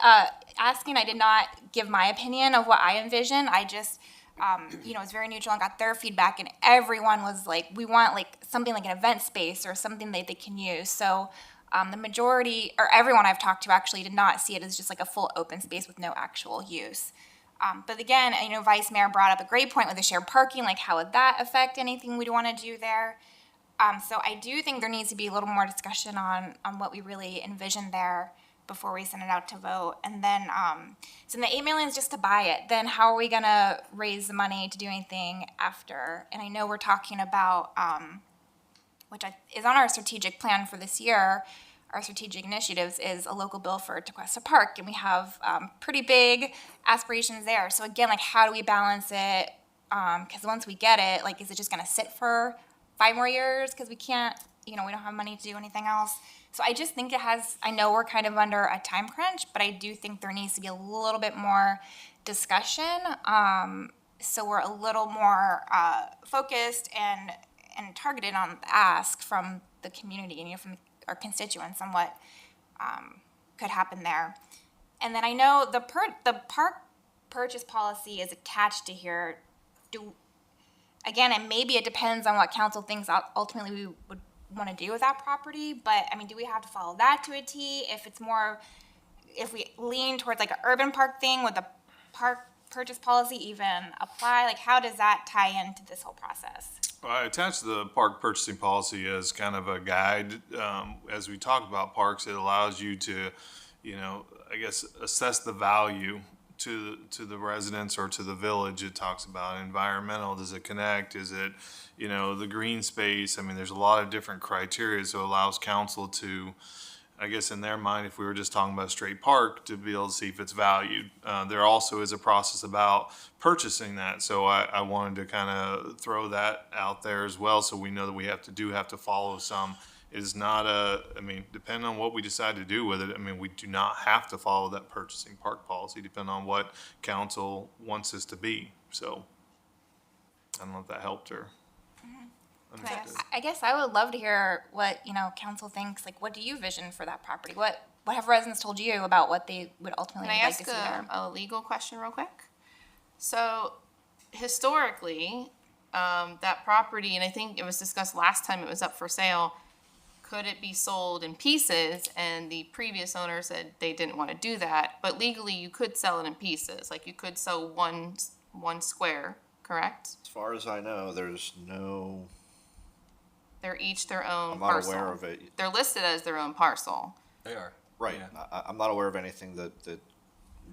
asking. I did not give my opinion of what I envisioned. I just, was very neutral and got their feedback, and everyone was like, we want like something like an event space or something that they can use. So the majority, or everyone I've talked to actually did not see it as just like a full open space with no actual use. But again, Vice Mayor brought up a great point with the shared parking, like how would that affect anything we'd want to do there? So I do think there needs to be a little more discussion on what we really envision there before we send it out to vote. And then, so the $8 million is just to buy it. Then how are we gonna raise the money to do anything after? And I know we're talking about, which is on our strategic plan for this year, our strategic initiatives is a local bill for Tequesta Park, and we have pretty big aspirations there. So again, like how do we balance it? Because once we get it, like is it just gonna sit for 5 more years? Because we can't, we don't have money to do anything else. So I just think I know we're kind of under a time crunch, but I do think there needs to be a little bit more discussion. So we're a little more focused and targeted on the ask from the community and from our constituents on what could happen there. And then I know the park purchase policy is attached to here. Again, and maybe it depends on what council thinks ultimately we would want to do with that property, but do we have to follow that to a T? If we lean towards like an urban park thing, would the park purchase policy even apply? Like how does that tie into this whole process? Well, I attached the park purchasing policy as kind of a guide. As we talk about parks, it allows you to, assess the value to the residents or to the village. It talks about environmental. Does it connect? Is it, the green space? I mean, there's a lot of different criteria, so it allows council to, I guess in their mind, if we were just talking about a straight park, to be able to see if it's valued. There also is a process about purchasing that, so I wanted to kind of throw that out there as well, so we know that we have to follow some. It is not depending on what we decide to do with it, we do not have to follow that purchasing park policy, depending on what council wants us to be, so. I don't know if that helped or. understood. I guess I would love to hear what, council thinks. Like, what do you vision for that property? What have residents told you about what they would ultimately Can I like to ask see there? a legal question real quick? So historically, that property, and I think it was discussed last time it was up for sale, could it be sold in pieces? And the previous owner said they didn't want to do that, but legally you could sell it in pieces. Like you could sell one square, correct? As far as I know, there's no, They're each their own I'm not parcel. aware of it. They're listed as their own parcel. They are. Right, Yeah. I'm not aware of anything that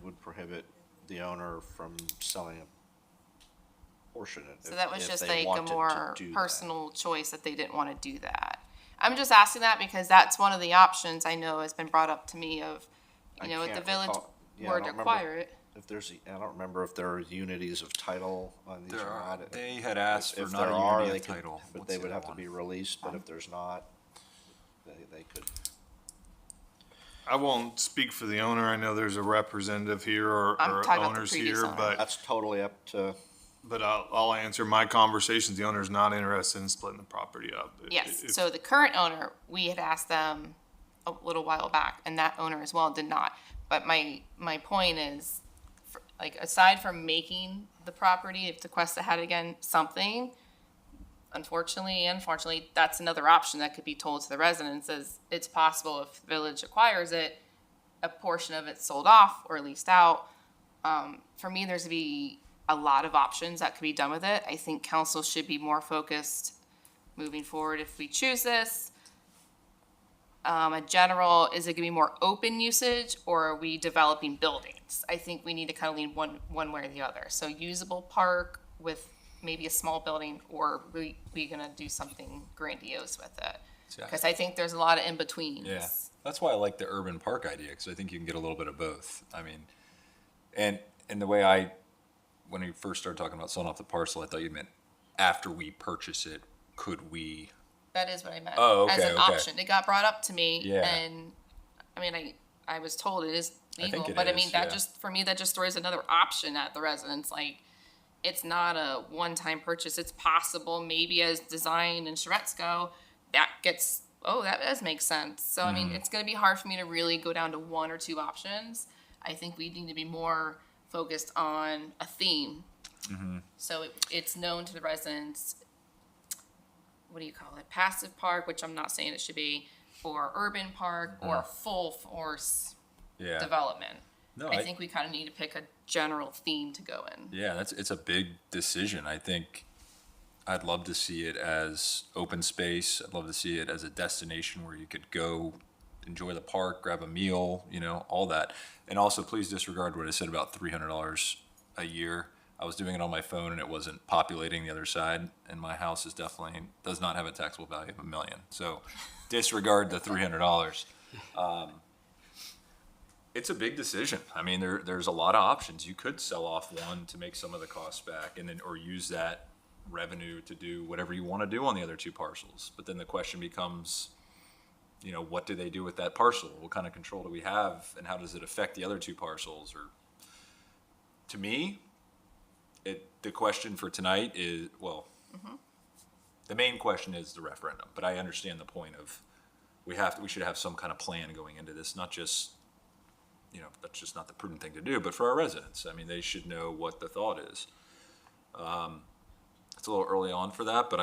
would prohibit the owner from selling a portion of it. So that was if just they like a wanted to more do that. personal choice that they didn't want to do that. I'm just asking that because that's one of the options I know has been brought up to me of, I if the can't village recall. Yeah, I were don't to remember acquire it. If there's, I don't remember if there are unities of title on these There or are, not. they had asked for If not there a are, unity they of could, title. but What's they the would other have to one? be released, but if there's not, they could. I won't speak for the owner. I know there's a representative here or I'm talking about the owners previous here, owner. but That's totally up to, I'll answer my conversations. The owner's not interested in splitting the property up. Yes, If- so the current owner, we had asked them a little while back, and that owner as well did not. But my point is, like, aside from making the property, if Tequesta had again something, unfortunately, that's another option that could be told to the residents is it's possible if the village acquires it, a portion of it sold off or leased out. For me, there's to be a lot of options that could be done with it. I think council should be more focused moving forward if we choose this. A general, is it gonna be more open usage or are we developing buildings? I think we need to kind of lean one way or the other. So usable park with maybe a small building, or we gonna do something grandiose with it? Yeah. Because I think there's a lot of in-betweens. Yeah, that's why I like the urban park idea, because I think you can get a little bit of both. I mean, and the way when we first started talking about selling off the parcel, I thought you meant after we purchase it, could we? That is what I meant. Oh, okay, As an okay. option. It got brought up to me, Yeah. and, I was told it is I think legal, it but is, yeah. for me, that just throws another option at the residents, like, it's not a one-time purchase, it's possible, maybe as design and charrettes go, that does make sense. So, Mm-hmm. it's gonna be hard for me to really go down to one or two options. I think we need to be more focused on a theme. Mm-hmm. So it's known to the residents, what do you call it, passive park, which I'm not saying it should be, or urban park, or full force Yeah. development. No, I think we kind of need to pick a general theme to go in. Yeah, it's a big decision. I think I'd love to see it as open space. I'd love to see it as a destination where you could go enjoy the park, grab a meal, all that. And also, please disregard what I said about $300 a year. I was doing it on my phone and it wasn't populating the other side. And my house does not have a taxable value of $1 million. So disregard the $300. It's a big decision. I mean, there's a lot of options. You could sell off one to make some of the costs back, or use that revenue to do whatever you want to do on the other two parcels. But then the question becomes, what do they do with that parcel? What kind of control do we have, and how does it affect the other two parcels? Or, to me, the question for tonight is, the main question is the referendum. But I understand the point of we should have some kind of plan going into this, not just. That's just not the prudent thing to do, but for our residents. I mean, they should know what the thought is. It's a little early on for that, but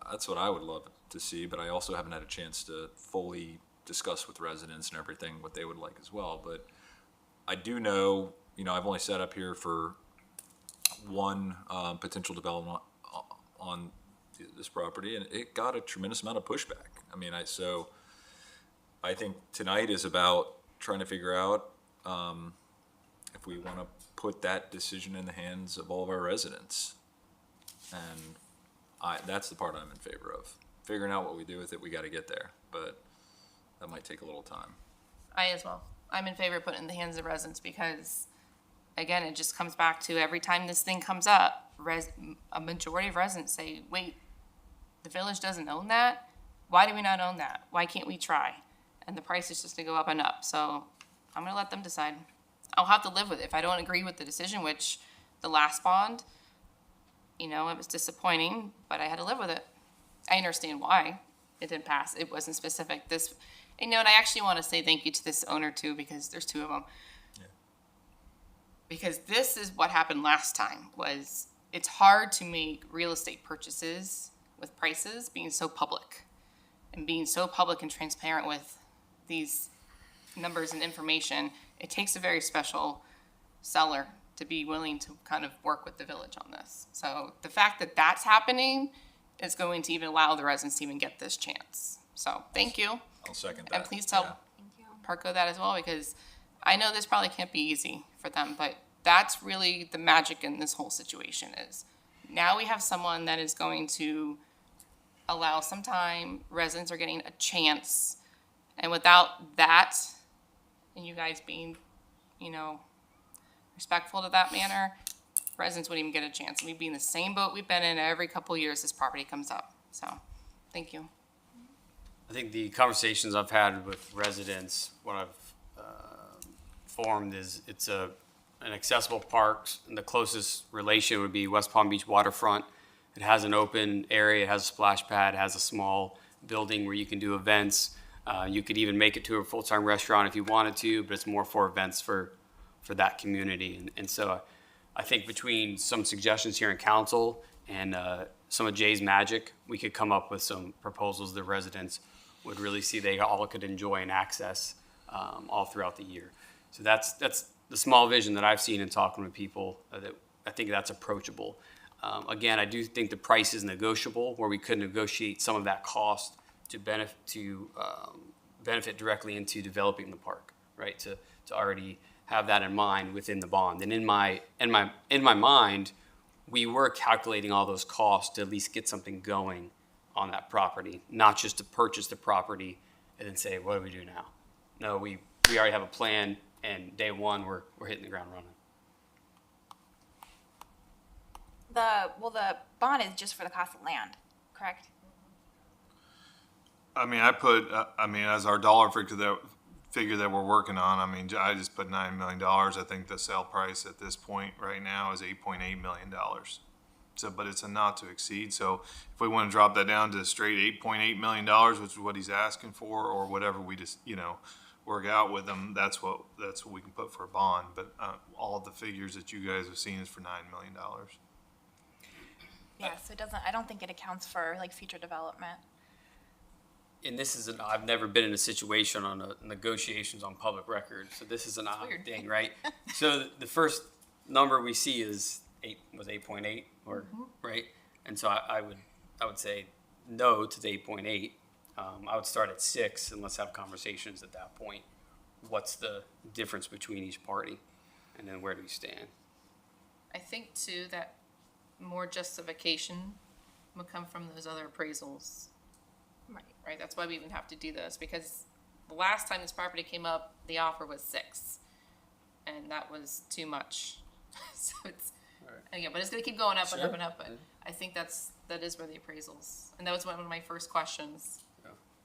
that's what I would love to see, but I also haven't had a chance to fully discuss with residents and everything what they would like as well. But I do know, I've only sat up here for one potential development on this property, and it got a tremendous amount of pushback. So I think tonight is about trying to figure out if we want to put that decision in the hands of all of our residents. And that's the part I'm in favor of. Figuring out what we do with it, we got to get there, but that might take a little time. I as well. I'm in favor of putting it in the hands of residents because, again, it just comes back to every time this thing comes up, a majority of residents say, wait, the village doesn't own that? Why do we not own that? Why can't we try? And the price is just gonna go up and up. So I'm gonna let them decide. I'll have to live with it. If I don't agree with the decision, which the last bond, it was disappointing, but I had to live with it. I understand why it didn't pass. It wasn't specific. And I actually want to say thank you to this owner too, because there's two of them. Yeah. Because this is what happened last time, was it's hard to make real estate purchases with prices being so public and being so public and transparent with these numbers and information. It takes a very special seller to be willing to kind of work with the village on this. So the fact that that's happening is going to even allow the residents to even get this chance. So thank you. I'll second that. And please tell Yeah. Parco that as well, because I know this probably can't be easy for them, but that's really the magic in this whole situation is now we have someone that is going to allow some time, residents are getting a chance, and without that, and you guys being, respectful to that manner, residents wouldn't even get a chance. We'd be in the same boat we've been in every couple of years this property comes up. So, thank you. I think the conversations I've had with residents, what I've formed is it's an accessible park, and the closest relation would be West Palm Beach waterfront. It has an open area, it has a splash pad, it has a small building where you can do events. You could even make it to a full-time restaurant if you wanted to, but it's more for events for that community. And so I think between some suggestions here in council and some of Jay's magic, we could come up with some proposals the residents would really see they all could enjoy and access all throughout the year. So that's the small vision that I've seen in talking with people, that I think that's approachable. Again, I do think the price is negotiable, where we could negotiate some of that cost to benefit directly into developing the park, right? To already have that in mind within the bond. And in my mind, we were calculating all those costs to at least get something going on that property, not just to purchase the property and then say, what do we do now? No, we already have a plan, and day one we're hitting the ground running. The bond is just for the cost of land, correct? As our dollar figure that we're working on, I just put $9 million. I think the sale price at this point right now is $8.8 million. So, but it's a not to exceed. So if we want to drop that down to straight $8.8 million, which is what he's asking for, or whatever we just, work out with him, that's what we can put for a bond. But all of the figures that you guys have seen is for $9 million. Yeah, so I don't think it accounts for like future development. And this is I've never been in a situation on negotiations on public record, so this is an odd thing, right? So the first number we see is 8.8, or right? And so I would say no to the 8.8. I would start at 6 and let's have conversations at that point. What's the difference between each party, and then where do we stand? I think too that more justification would come from those other appraisals. Right, that's why we even have to do this, because the last time this property came up, the offer was 6, and that was too much. So it's, again, but it's gonna keep going up and up and up, but I think that is where the appraisals, and that was one of my first questions,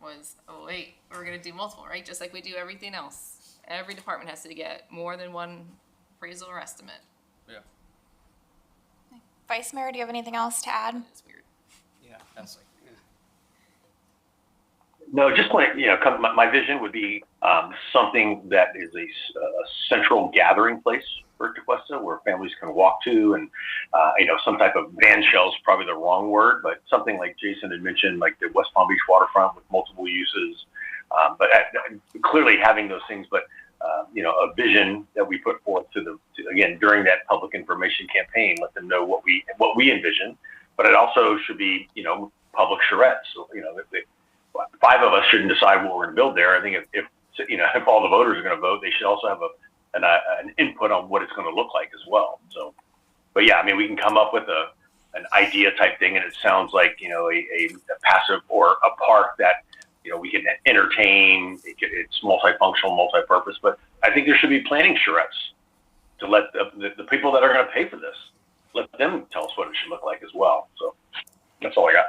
was, oh wait, we're gonna do multiple, right? Just like we do everything else. Every department has to get more than one appraisal or estimate. Yeah. Vice Mayor, do you have anything else to add? It's weird. Yeah, that's like. No, just like, my vision would be something that is a central gathering place for Tequesta, where families can walk to, and some type of van shell is probably the wrong word, but something like Jason had mentioned, like the West Palm Beach waterfront with multiple uses, but clearly having those things, but a vision that we put forth again during that public information campaign, let them know what we envision, but it also should be public charrettes. So, if 5 of us shouldn't decide what we're going to build there. I think if all the voters are going to vote, they should also have an input on what it's going to look like as well. So, but yeah, I mean, we can come up with an idea type thing, and it sounds like, you know, a passive or a park that, you know, we can entertain. It's multifunctional, multi-purpose, but I think there should be planning charrettes to let the people that are going to pay for this, let them tell us what it should look like as well. So that's all I got.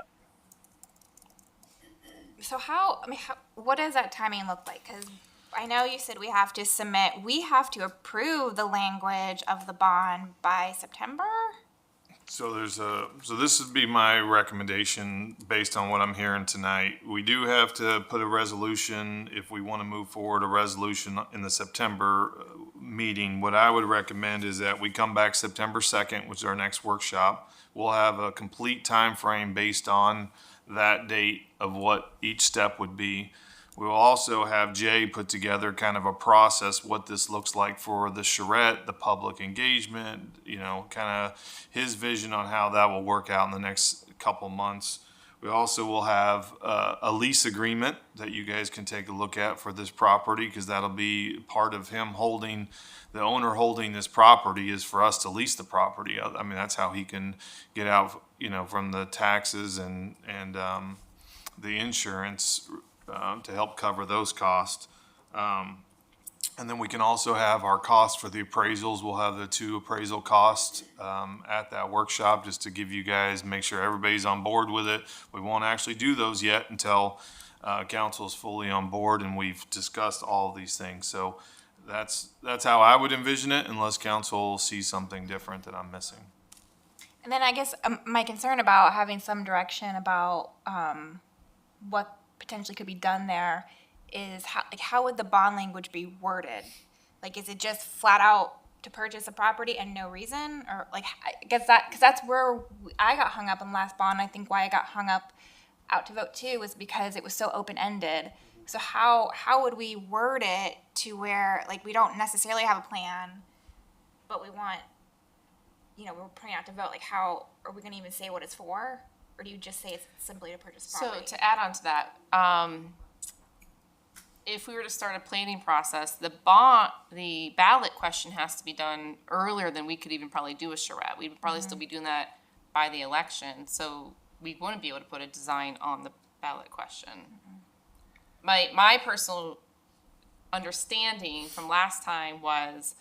So what does that timing look like? Because I know you said we have to approve the language of the bond by September? So this would be my recommendation based on what I'm hearing tonight. We do have to put a resolution if we want to move forward, a resolution in the September meeting. What I would recommend is that we come back September 2nd, which is our next workshop. We'll have a complete time frame based on that date of what each step would be. We will also have Jay put together kind of a process, what this looks like for the charrette, the public engagement, you know, kind of his vision on how that will work out in the next couple months. We also will have a lease agreement that you guys can take a look at for this property, because that'll be part of him holding, the owner holding this property is for us to lease the property. I mean, that's how he can get out, you know, from the taxes and the insurance to help cover those costs. And then we can also have our costs for the appraisals. We'll have the 2 appraisal costs at that workshop, just to give you guys, make sure everybody's on board with it. We won't actually do those yet until council's fully on board and we've discussed all of these things. So that's how I would envision it, unless council sees something different that I'm missing. And then I guess my concern about having some direction about what potentially could be done there is how would the bond language be worded? Like, is it just flat out to purchase a property and no reason? Or like, I guess because that's where I got hung up in the last bond. I think why I got hung up out to vote too was because it was so open-ended. So how would we word it to where, like, we don't necessarily have a plan, but we want, you know, we're putting out to vote, like, how are we going to even say what it's for? Or do you just say it's simply to purchase property? So to add on to that, if we were to start a planning process, the ballot question has to be done earlier than we could even probably do a charrette. We would probably still be doing that by the election. So we wouldn't be able to put a design on the ballot question. My personal understanding from last time was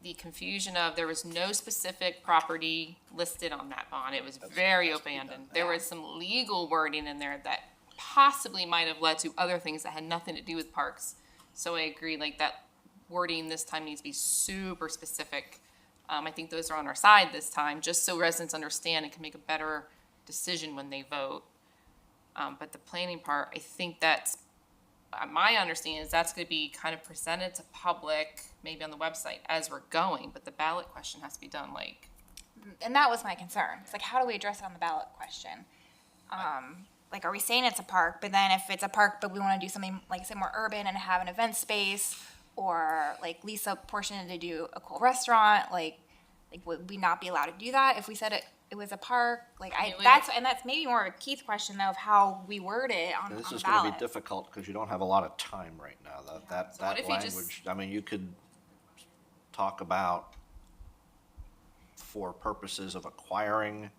the confusion of there was no specific property listed on that bond. It was very open-ended. There was some legal wording in there that possibly might have led to other things that had nothing to do with parks. So I agree, like, that wording this time needs to be super specific. I think those are on our side this time, just so residents understand and can make a better decision when they vote. But the planning part, I think that's, my understanding is that's going to be kind of presented to public, maybe on the website as we're going, but the ballot question has to be done like. And that was my concern. It's like, how do we address it on the ballot question? Like, are we saying it's a park, but then if it's a park, but we want to do something like, say, more urban and have an event space, or like lease a portion to do a cool restaurant, like would we not be allowed to do that if we said it was a park? Like, that's maybe more of a Keith question though, of how we word it on the ballot. This is going to be difficult because you don't have a lot of time right now. That language, I mean, you could talk about for purposes of acquiring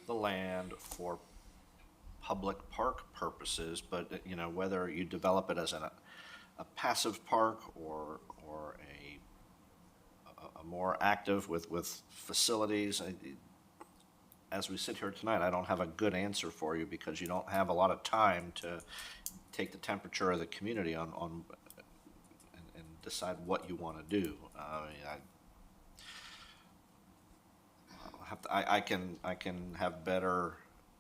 the land for public park purposes, but you know, whether you develop it as a passive park or a more active with facilities. As we sit here tonight, I don't have a good answer for you because you don't have a lot of time to take the temperature of the community on and decide what you want to do. I can have better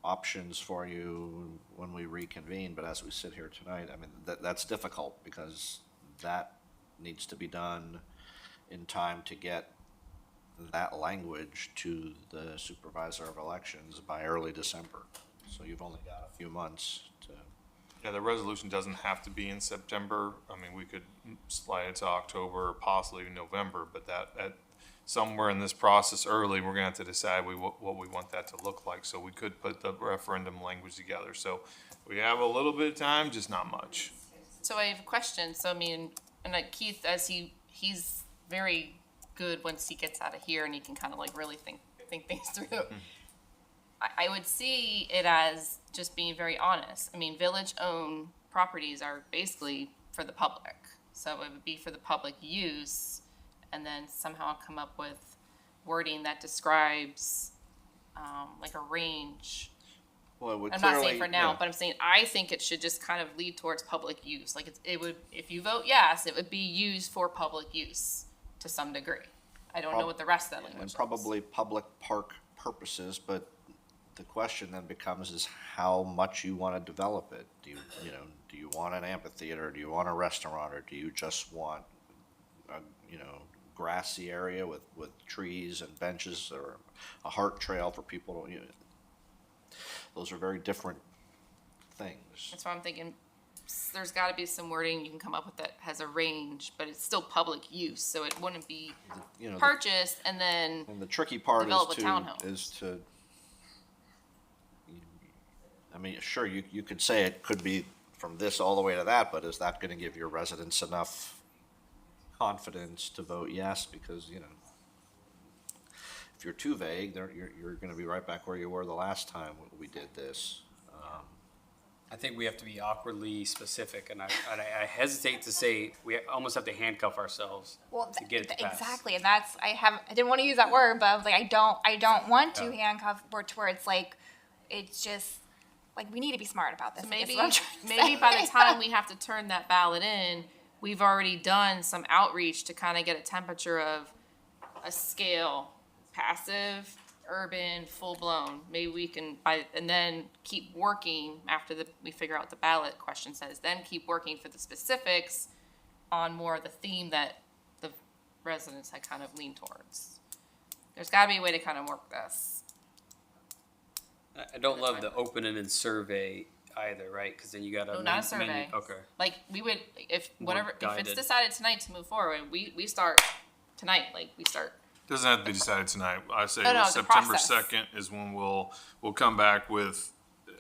options for you when we reconvene, but as we sit here tonight, I mean, that's difficult because that needs to be done in time to get that language to the supervisor of elections by early December. So you've only got a few months to. Yeah, the resolution doesn't have to be in September. I mean, we could slide it to October or possibly November, but that somewhere in this process early, we're gonna have to decide what we want that to look like. So we could put the referendum language together. So we have a little bit of time, just not much. So I have a question. So I mean, and like Keith, as he's very good once he gets out of here and he can kind of like really think things through. I would see it as just being very honest. I mean, village-owned properties are basically for the public. So it would be for the public use, and then somehow come up with wording that describes, like a range. Well, it would I'm not clearly, saying for now, yeah. but I'm saying I think it should just kind of lead towards public use. Like it would, if you vote yes, it would be used for public use to some degree. I don't know what the rest of that language And is. probably public park purposes, but the question then becomes is how much you want to develop it. Do you want an amphitheater? Do you want a restaurant? Or do you just want a, grassy area with trees and benches, or a heart trail for people to, those are very different things. That's why I'm thinking there's got to be some wording you can come up with that has a range, but it's still public use, so it wouldn't be purchased and then And the tricky part develop a townhome. is to, I mean, sure, you could say it could be from this all the way to that, but is that gonna give your residents enough confidence to vote yes? Because, if you're too vague, you're gonna be right back where you were the last time we did this. I think we have to be awkwardly specific, and I hesitate to say we almost have to handcuff ourselves to get it to pass. Exactly, and that's I didn't want to use that word, but I was like, I don't want to handcuff to where it's like, it's just like we need to be smart about this. So I guess maybe is what I'm trying to maybe say. by the time we have to turn that ballot in, we've already done some outreach to kind of get a temperature of a scale, passive, urban, full blown. Maybe we can and then keep working after we figure out what the ballot question says. Then keep working for the specifics on more of the theme that the residents had kind of leaned towards. There's got to be a way to kind of work this. I don't love the open-ended survey either, right? Because then you got No, not a survey. Okay. Like we would, if More if it's guided. decided tonight to move forward, we start tonight. Like we start. Doesn't have to be decided tonight. I say No, the September process. 2nd is when we'll come back with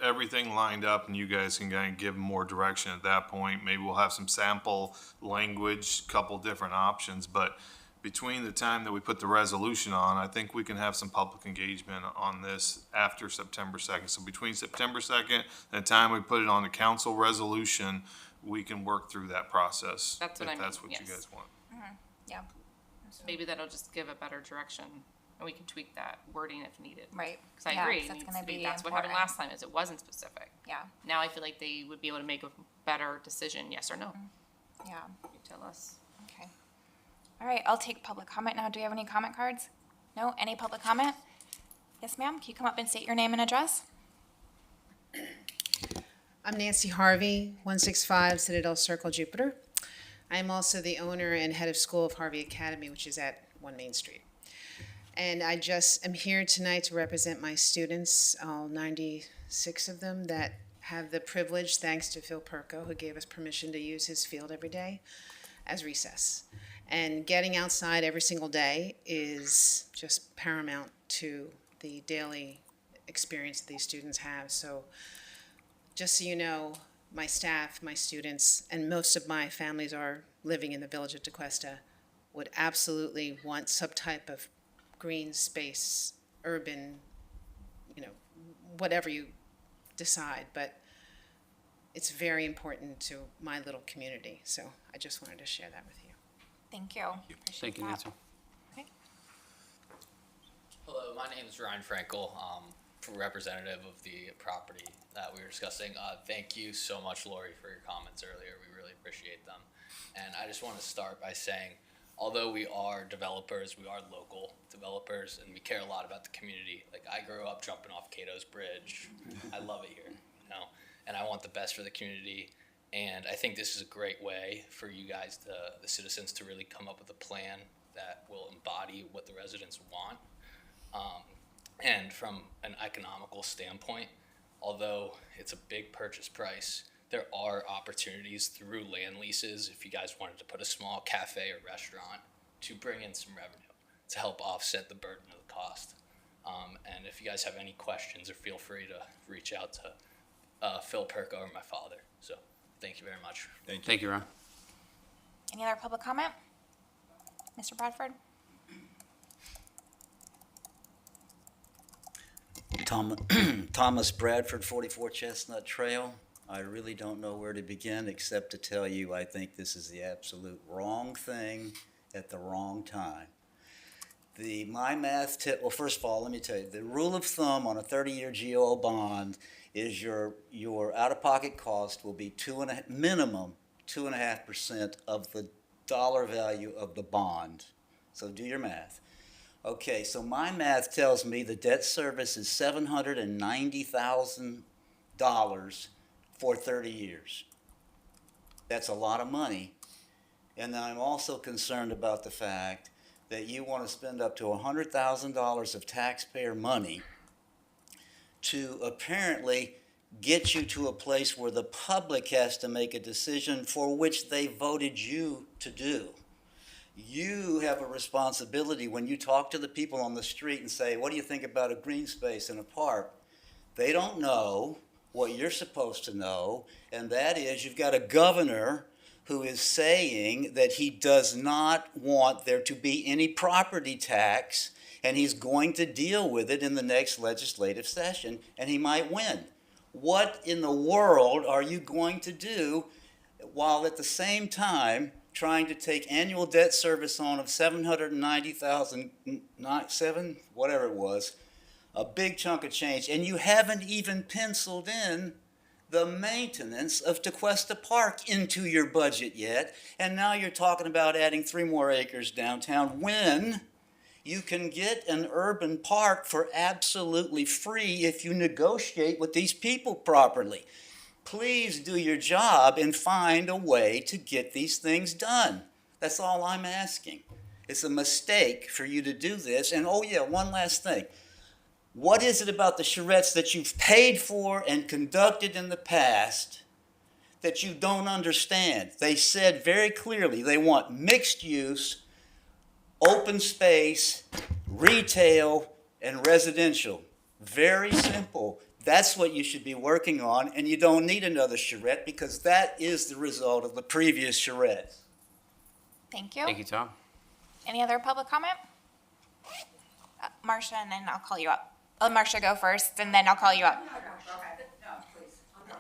everything lined up, and you guys can kind of give more direction at that point. Maybe we'll have some sample language, couple different options, but between the time that we put the resolution on, I think we can have some public engagement on this after September 2nd. So between September 2nd and the time we put it on the council resolution, we can work through that process. That's what I if mean, that's what you yes. guys want. Yeah, Maybe that'll just give a better direction, and we can tweak that wording if needed. right. Because I Yeah, agree, 'cause it that's needs gonna to be, be that's what happened important. last time, is it wasn't specific. Yeah, Now I feel like they would be able to make a better decision, yes or no. yeah. You tell us. Okay. All right, I'll take public comment now. Do we have any comment cards? No? Any public comment? Yes, ma'am. Can you come up and state your name and address? I'm Nancy Harvey, 165 Citadel Circle, Jupiter. I am also the owner and head of school of Harvey Academy, which is at 1 Main Street. And I just am here tonight to represent my students, all 96 of them that have the privilege, thanks to Phil Perko, who gave us permission to use his field every day as recess. And getting outside every single day is just paramount to the daily experience that these students have. So just so you know, my staff, my students, and most of my families are living in the village of DeQuesta, would absolutely want some type of green space, urban, whatever you decide, but it's very important to my little community. So I just wanted to share that with you. Thank you. Thank you, Nancy. Okay. Hello, my name is Ryan Frankel, representative of the property that we were discussing. Thank you so much, Lori, for your comments earlier. We really appreciate them. And I just want to start by saying, although we are developers, we are local developers, and we care a lot about the community. Like, I grew up jumping off Cato's Bridge. I love it here, and I want the best for the community. And I think this is a great way for you guys, the citizens, to really come up with a plan that will embody what the residents want. And from an economical standpoint, although it's a big purchase price, there are opportunities through land leases if you guys wanted to put a small cafe or restaurant to bring in some revenue to help offset the burden of the cost. And if you guys have any questions, or feel free to reach out to Phil Perko or my father. So thank you very much. Thank you. Thank you, Ron. Any other public comment? Mr. Bradford? Thomas Bradford, 44 Chestnut Trail. I really don't know where to begin except to tell you I think this is the absolute wrong thing at the wrong time. My math tip, well, first of all, let me tell you, the rule of thumb on a 30-year GO bond is your out-of-pocket cost will be minimum 2.5% of the dollar value of the bond. So do your math. Okay, so my math tells me the debt service is $790,000 for 30 years. That's a lot of money. And then I'm also concerned about the fact that you want to spend up to $100,000 of taxpayer money to apparently get you to a place where the public has to make a decision for which they voted you to do. You have a responsibility when you talk to the people on the street and say, what do you think about a green space in a park? They don't know what you're supposed to know, and that is you've got a governor who is saying that he does not want there to be any property tax, and he's going to deal with it in the next legislative session, and he might win. What in the world are you going to do while at the same time trying to take annual debt service on of $790,000, whatever it was, a big chunk of change, and you haven't even penciled in the maintenance of Tequesta Park into your budget yet, and now you're talking about adding 3 more acres downtown when you can get an urban park for absolutely free if you negotiate with these people properly. Please do your job and find a way to get these things done. That's all I'm asking. It's a mistake for you to do this. And oh yeah, one last thing. What is it about the charrettes that you've paid for and conducted in the past that you don't understand? They said very clearly they want mixed use, open space, retail, and residential. Very simple. That's what you should be working on, and you don't need another charrette because that is the result of the previous charrette. Thank you. Thank you, Tom. Any other public comment? Marcia, and then I'll call you up. Oh, Marcia, go first, and then I'll call you up. No, please. I'm gonna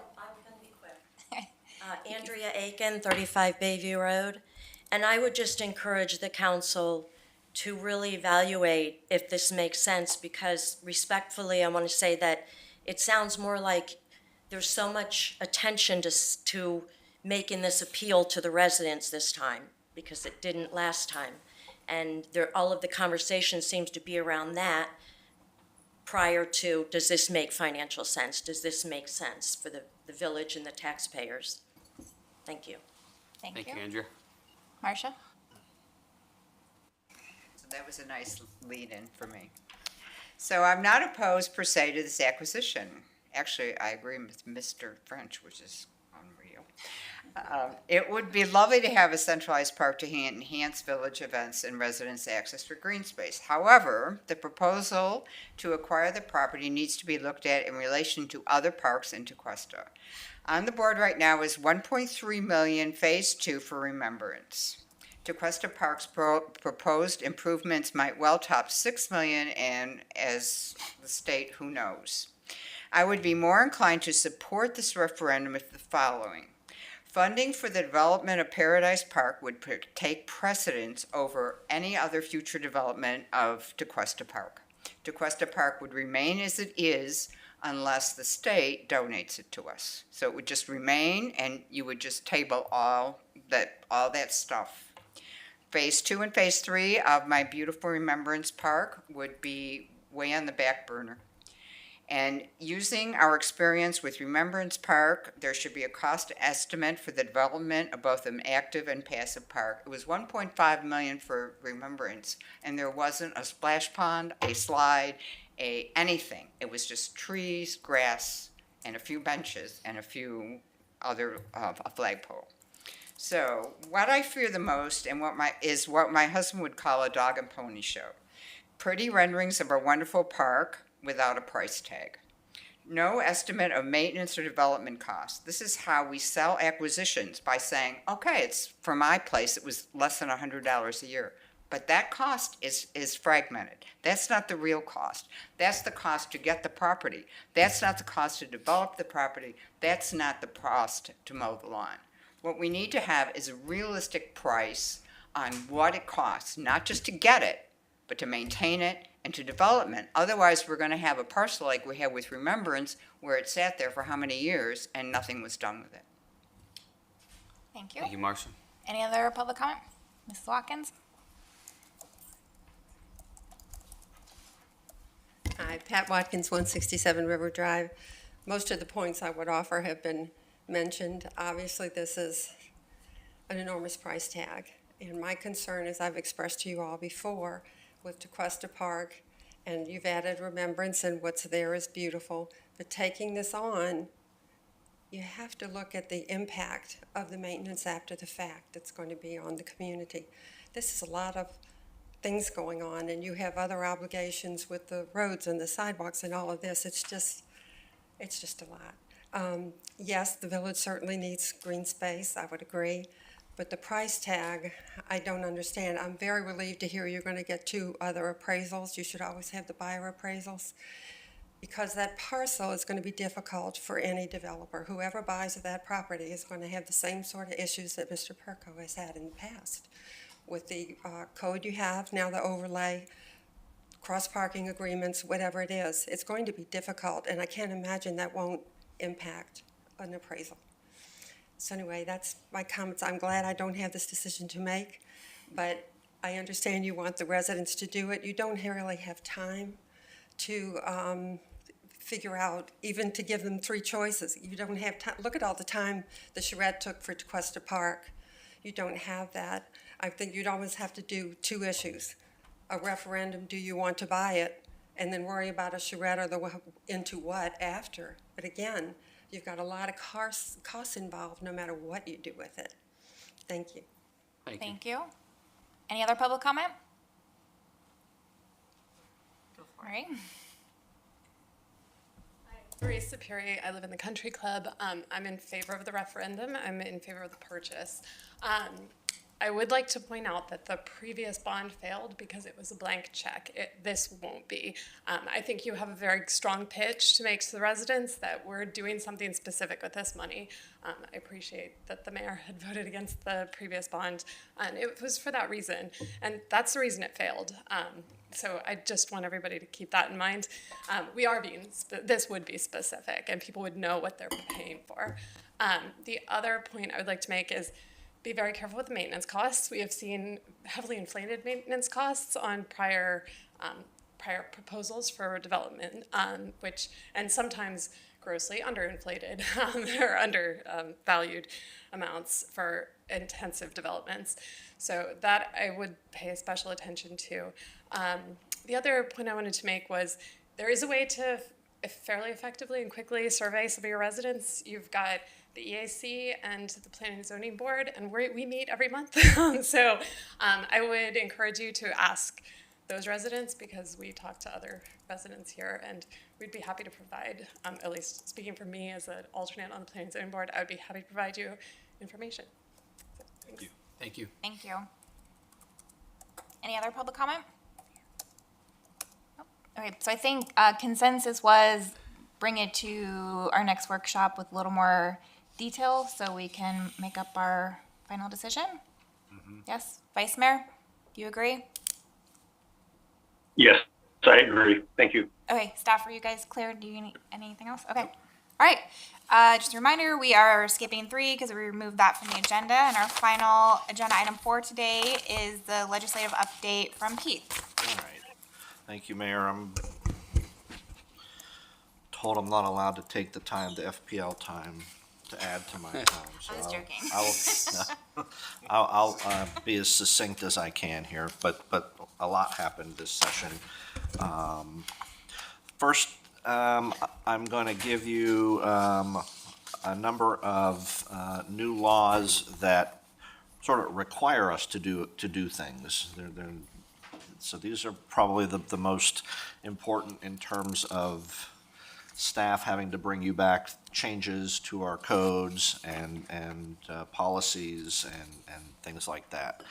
be quick. Andrea Aiken, 35 Bayview Road. And I would just encourage the council to really evaluate if this makes sense, because respectfully, I want to say that it sounds more like there's so much attention to making this appeal to the residents this time, because it didn't last time. And all of the conversation seems to be around that prior to, does this make financial sense? Does this make sense for the village and the taxpayers? Thank you. Thank Thank you. you, Andrea. Marcia? So that was a nice lead-in for me. So I'm not opposed per se to this acquisition. Actually, I agree with Mr. French, which is unreal. It would be lovely to have a centralized park to enhance village events and residents' access to green space. However, the proposal to acquire the property needs to be looked at in relation to other parks in Tequesta. On the board right now is 1.3 million Phase 2 for Remembrance. Tequesta Park's proposed improvements might well top 6 million, and as the state, who knows? I would be more inclined to support this referendum if the following. Funding for the development of Paradise Park would take precedence over any other future development of Tequesta Park. Tequesta Park would remain as it is unless the state donates it to us. So it would just remain, and you would just table all that stuff. Phase 2 and Phase 3 of my beautiful Remembrance Park would be way on the back burner. And using our experience with Remembrance Park, there should be a cost estimate for the development of both an active and passive park. It was 1.5 million for Remembrance, and there wasn't a splash pond, a slide, anything. It was just trees, grass, and a few benches, and a few other, a flagpole. So what I fear the most, and what my husband would call a dog and pony show. Pretty renderings of our wonderful park without a price tag. No estimate of maintenance or development costs. This is how we sell acquisitions, by saying, okay, it's, for my place, it was less than $100 a year. But that cost is fragmented. That's not the real cost. That's the cost to get the property. That's not the cost to develop the property. That's not the cost to mow the lawn. What we need to have is a realistic price on what it costs, not just to get it, but to maintain it and to development. Otherwise, we're going to have a parcel like we had with Remembrance, where it sat there for how many years and nothing was done with it. Thank you. Thank you, Marcia. Any other public comment? Mrs. Watkins? Hi, Pat Watkins, 167 River Drive. Most of the points I would offer have been mentioned. Obviously, this is an enormous price tag. And my concern, as I've expressed to you all before, with DeQuesta Park, and you've added Remembrance, and what's there is beautiful. But taking this on, you have to look at the impact of the maintenance after the fact that's going to be on the community. This is a lot of things going on, and you have other obligations with the roads and the sidewalks and all of this. It's just a lot. Yes, the village certainly needs green space, I would agree, but the price tag, I don't understand. I'm very relieved to hear you're going to get 2 other appraisals. You should always have the buyer appraisals, because that parcel is going to be difficult for any developer. Whoever buys that property is going to have the same sort of issues that Mr. Perko has had in the past. With the code you have, now the overlay, cross-parking agreements, whatever it is, it's going to be difficult, and I can't imagine that won't impact an appraisal. So anyway, that's my comments. I'm glad I don't have this decision to make, but I understand you want the residents to do it. You don't really have time to figure out, even to give them 3 choices. You don't have time. Look at all the time the charrette took for DeQuesta Park. You don't have that. I think you'd always have to do 2 issues. A referendum, do you want to buy it? And then worry about a charrette or the into what after. But again, you've got a lot of costs involved no matter what you do with it. Thank you. Thank you. Any other public comment? All right. Marie Superi, I live in the country club. I'm in favor of the referendum. I'm in favor of the purchase. I would like to point out that the previous bond failed because it was a blank check. This won't be. I think you have a very strong pitch to make to the residents that we're doing something specific with this money. I appreciate that the mayor had voted against the previous bond, and it was for that reason, and that's the reason it failed. So I just want everybody to keep that in mind. We are being, this would be specific, and people would know what they're paying for. The other point I would like to make is be very careful with the maintenance costs. We have seen heavily inflated maintenance costs on prior proposals for development, and sometimes grossly underinflated or undervalued amounts for intensive developments. So that I would pay special attention to. The other point I wanted to make was there is a way to fairly effectively and quickly survey some of your residents. You've got the EAC and the Planning and Zoning Board, and we meet every month. So I would encourage you to ask those residents, because we talk to other residents here, and we'd be happy to provide, at least speaking for me as an alternate on the Planning and Zoning Board, I would be happy to provide you information. So, thanks. Thank you. Thank you. Any other public comment? Nope. Okay, so I think consensus was bring it to our next workshop with a little more detail so we can make up our final decision. Yes, Vice Mayor, do you agree? Yes, I agree. Thank you. Okay, staff, are you guys clear? Do you need anything else? Okay. All right. Just a reminder, we are skipping 3 because we removed that from the agenda. And our final agenda item 4 today is the legislative update from Pete. All right. Thank you, Mayor. I'm told I'm not allowed to take the time, the FPL time, to add to my time. So I was joking. I'll be as succinct as I can here, but a lot happened this session. First, I'm going to give you a number of new laws that sort of require us to do things. So these are probably the most important in terms of staff having to bring you back changes to our codes and policies and things like that.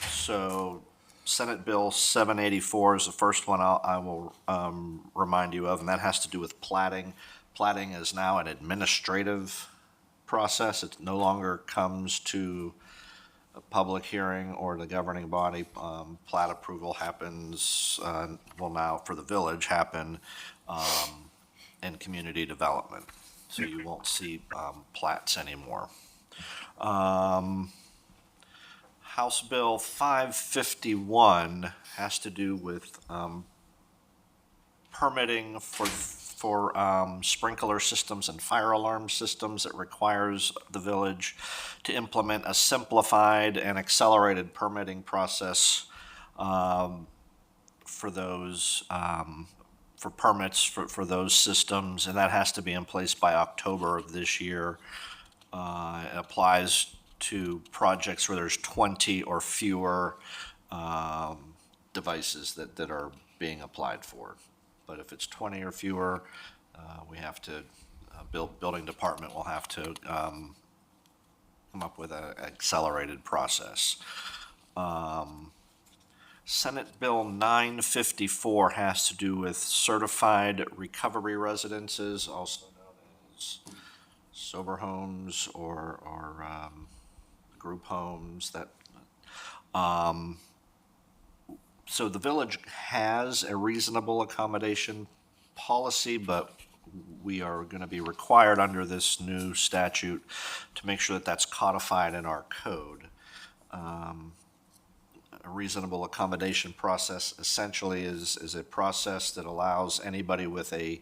So Senate Bill 784 is the first one I will remind you of, and that has to do with platting. Platting is now an administrative process. It no longer comes to a public hearing or the governing body. Plat approval happens, will now for the village happen in community development. So you won't see plats anymore. House Bill 551 has to do with permitting for sprinkler systems and fire alarm systems. It requires the village to implement a simplified and accelerated permitting process for those for permits for those systems, and that has to be in place by October of this year. It applies to projects where there's 20 or fewer devices that are being applied for. But if it's 20 or fewer, we have to, building department will have to come up with an accelerated process. Senate Bill 954 has to do with certified recovery residences, also known as sober homes or group homes. So the village has a reasonable accommodation policy, but we are going to be required under this new statute to make sure that that's codified in our code. A reasonable accommodation process essentially is a process that allows anybody with a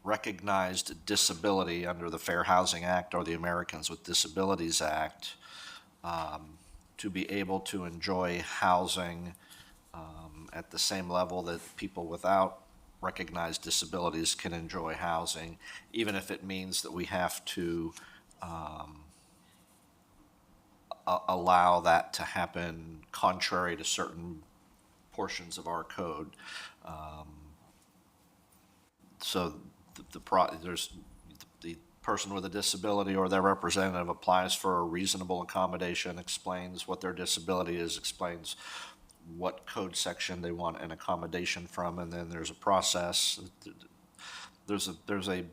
recognized disability under the Fair Housing Act or the Americans with Disabilities Act to be able to enjoy housing at the same level that people without recognized disabilities can enjoy housing, even if it means that we have to allow that to happen contrary to certain portions of our code. So there's the person with a disability or their representative applies for a reasonable accommodation, explains what their disability is, explains what code section they want an accommodation from, and then there's a process. There's a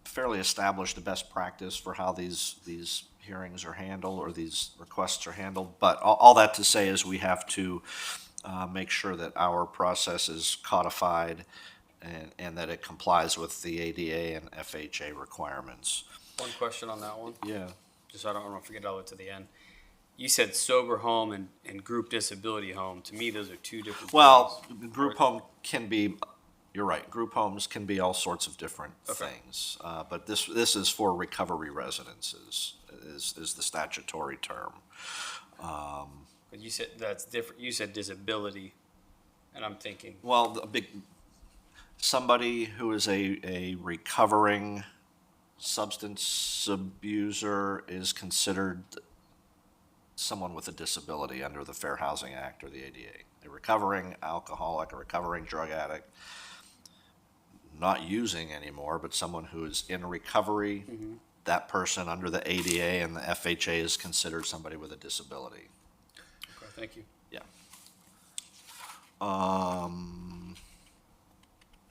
fairly established best practice for how these hearings are handled or these requests are handled. But all that to say is we have to make sure that our process is codified and that it complies with the ADA and FHA requirements. One question on that one, Yeah. just so I don't want to forget all the way to the end. You said sober home and group disability home. To me, those are two different Well, things. group home can be, you're right, group homes can be all sorts of different things. But this is for recovery residences, is the statutory term. But you said that's different. You said disability, and I'm thinking. Well, somebody who is a recovering substance abuser is considered someone with a disability under the Fair Housing Act or the ADA. A recovering alcoholic, a recovering drug addict, not using anymore, but someone who is in recovery, that person under the ADA and the FHA is considered somebody with a disability. Okay, thank you. Yeah.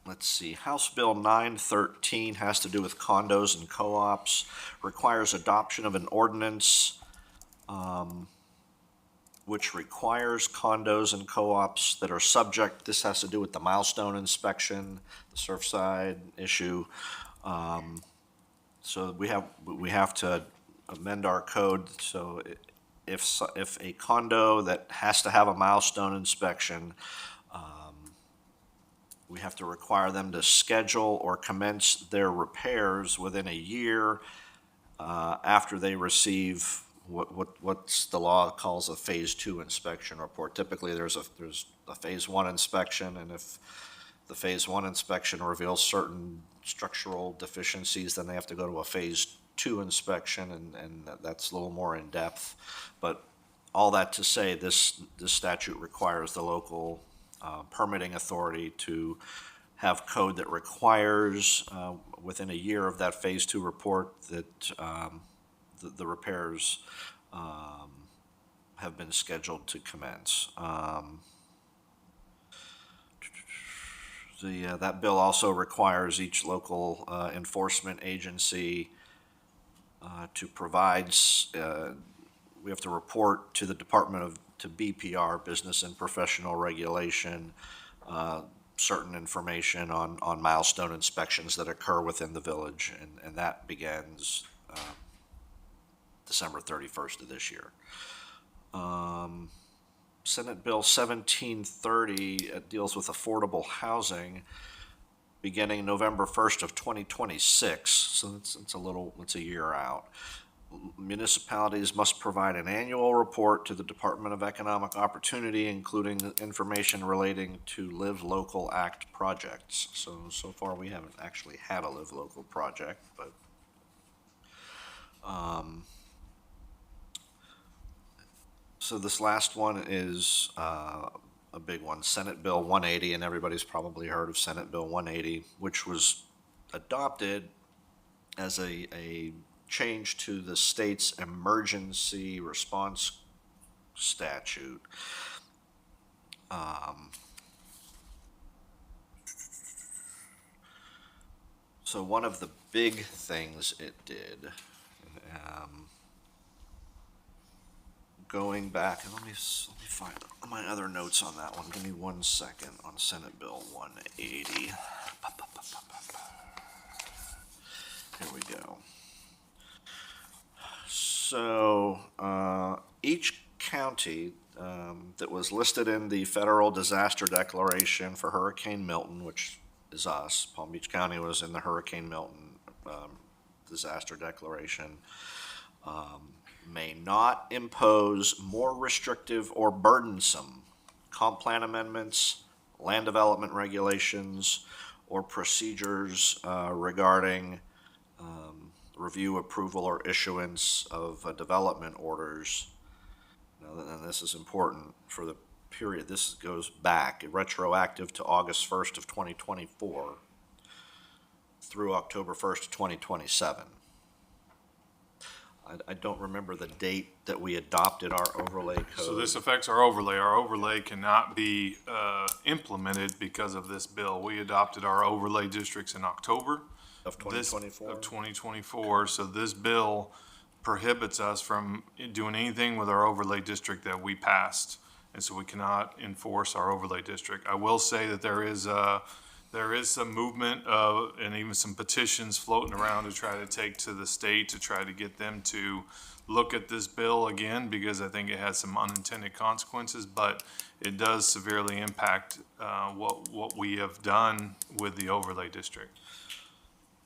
Let's see, House Bill 913 has to do with condos and co-ops, requires adoption of an ordinance which requires condos and co-ops that are subject, this has to do with the milestone inspection, the Surfside issue. So we have to amend our code, so if a condo that has to have a milestone inspection, we have to require them to schedule or commence their repairs within a year after they receive what's the law calls a phase 2 inspection report. Typically, there's a phase 1 inspection, and if the phase 1 inspection reveals certain structural deficiencies, then they have to go to a phase 2 inspection, and that's a little more in depth. But all that to say, this statute requires the local permitting authority to have code that requires, within a year of that Phase 2 report, that the repairs have been scheduled to commence. That bill also requires each local enforcement agency to provide, we have to report to the to BPR, Business and Professional Regulation, certain information on milestone inspections that occur within the village, and that begins December 31st of this year. Senate Bill 1730 deals with affordable housing beginning November 1st of 2026, so it's a year out. Municipalities must provide an annual report to the Department of Economic Opportunity, including information relating to Live Local Act projects. So far we haven't actually had a Live Local project, but so this last one is a big one, Senate Bill 180, and everybody's probably heard of Senate Bill 180, which was adopted as a change to the state's emergency response statute. So one of the big things it did, going back, and let me find my other notes on that one. Give me 1 second on Senate Bill 180. Here we go. So each county that was listed in the federal disaster declaration for Hurricane Milton, which is us, Palm Beach County was in the Hurricane Milton disaster declaration, may not impose more restrictive or burdensome comp plan amendments, land development regulations, or procedures regarding review, approval, or issuance of development orders. Now, and this is important for the period, this goes back, retroactive to August 1st of 2024 through October 1st of 2027. I don't remember the date that we adopted our overlay code. So this affects our overlay. Our overlay cannot be implemented because of this bill. We adopted our overlay districts in October Of 2024? of 2024. So this bill prohibits us from doing anything with our overlay district that we passed. And so we cannot enforce our overlay district. I will say that there is some movement and even some petitions floating around to try to take to the state to try to get them to look at this bill again, because I think it has some unintended consequences, but it does severely impact what we have done with the overlay district.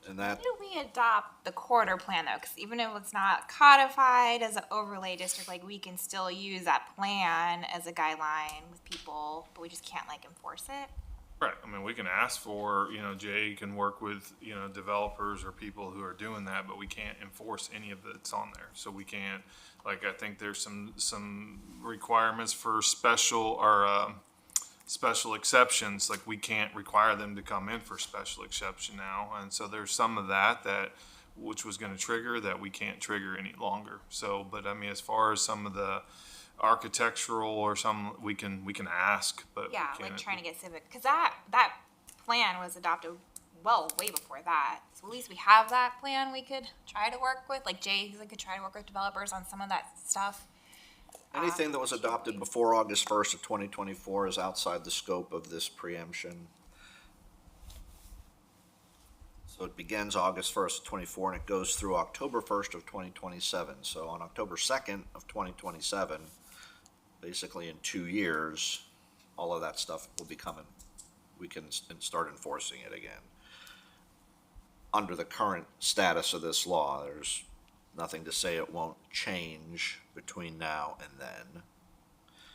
And that, Why do we adopt the corridor plan though? Because even if it's not codified as an overlay district, like we can still use that plan as a guideline with people, but we just can't like enforce it. Right. I mean, we can ask for, Jay can work with, developers or people who are doing that, but we can't enforce any of that's on there. So we can't, I think there's some requirements for special exceptions. Like we can't require them to come in for special exception now. And so there's some of that which was going to trigger that we can't trigger any longer. So, but I mean, as far as some of the architectural or some, we can ask, but Yeah, we can't. like trying to get civic, because that plan was adopted way before that. So at least we have that plan we could try to work with. Like Jay could try to work with developers on some of that stuff. anything that was adopted before August 1st of 2024 is outside the scope of this preemption. So it begins August 1st of 24 and it goes through October 1st of 2027. So on October 2nd of 2027, basically in 2 years, all of that stuff will be coming. We can start enforcing it again. Under the current status of this law, there's nothing to say it won't change between now and then.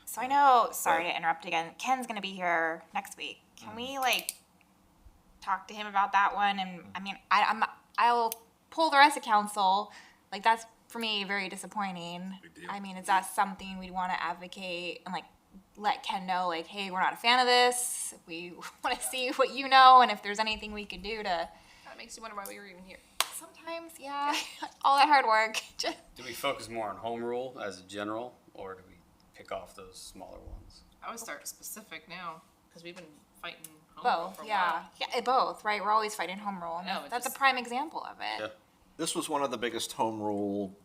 So I know, sorry to interrupt again, Ken's gonna be here next week. Can we talk to him about that one? And I mean, I'll pull the rest of council. Like that's for me very disappointing. Big deal. I mean, is that something we'd want to advocate and let Ken know, like, hey, we're not a fan of this. We want to see what you know, and if there's anything we can do to. That makes you wonder why we were even here. Sometimes, yeah, all that hard work. Do we focus more on home rule as a general, or do we pick off those smaller ones? I would start specific now because we've been fighting home rule Both, for a yeah. while. Yeah, both, right? We're always fighting home rule. And I know, that's just- a prime example of it. Yeah. This was one of the biggest home rule,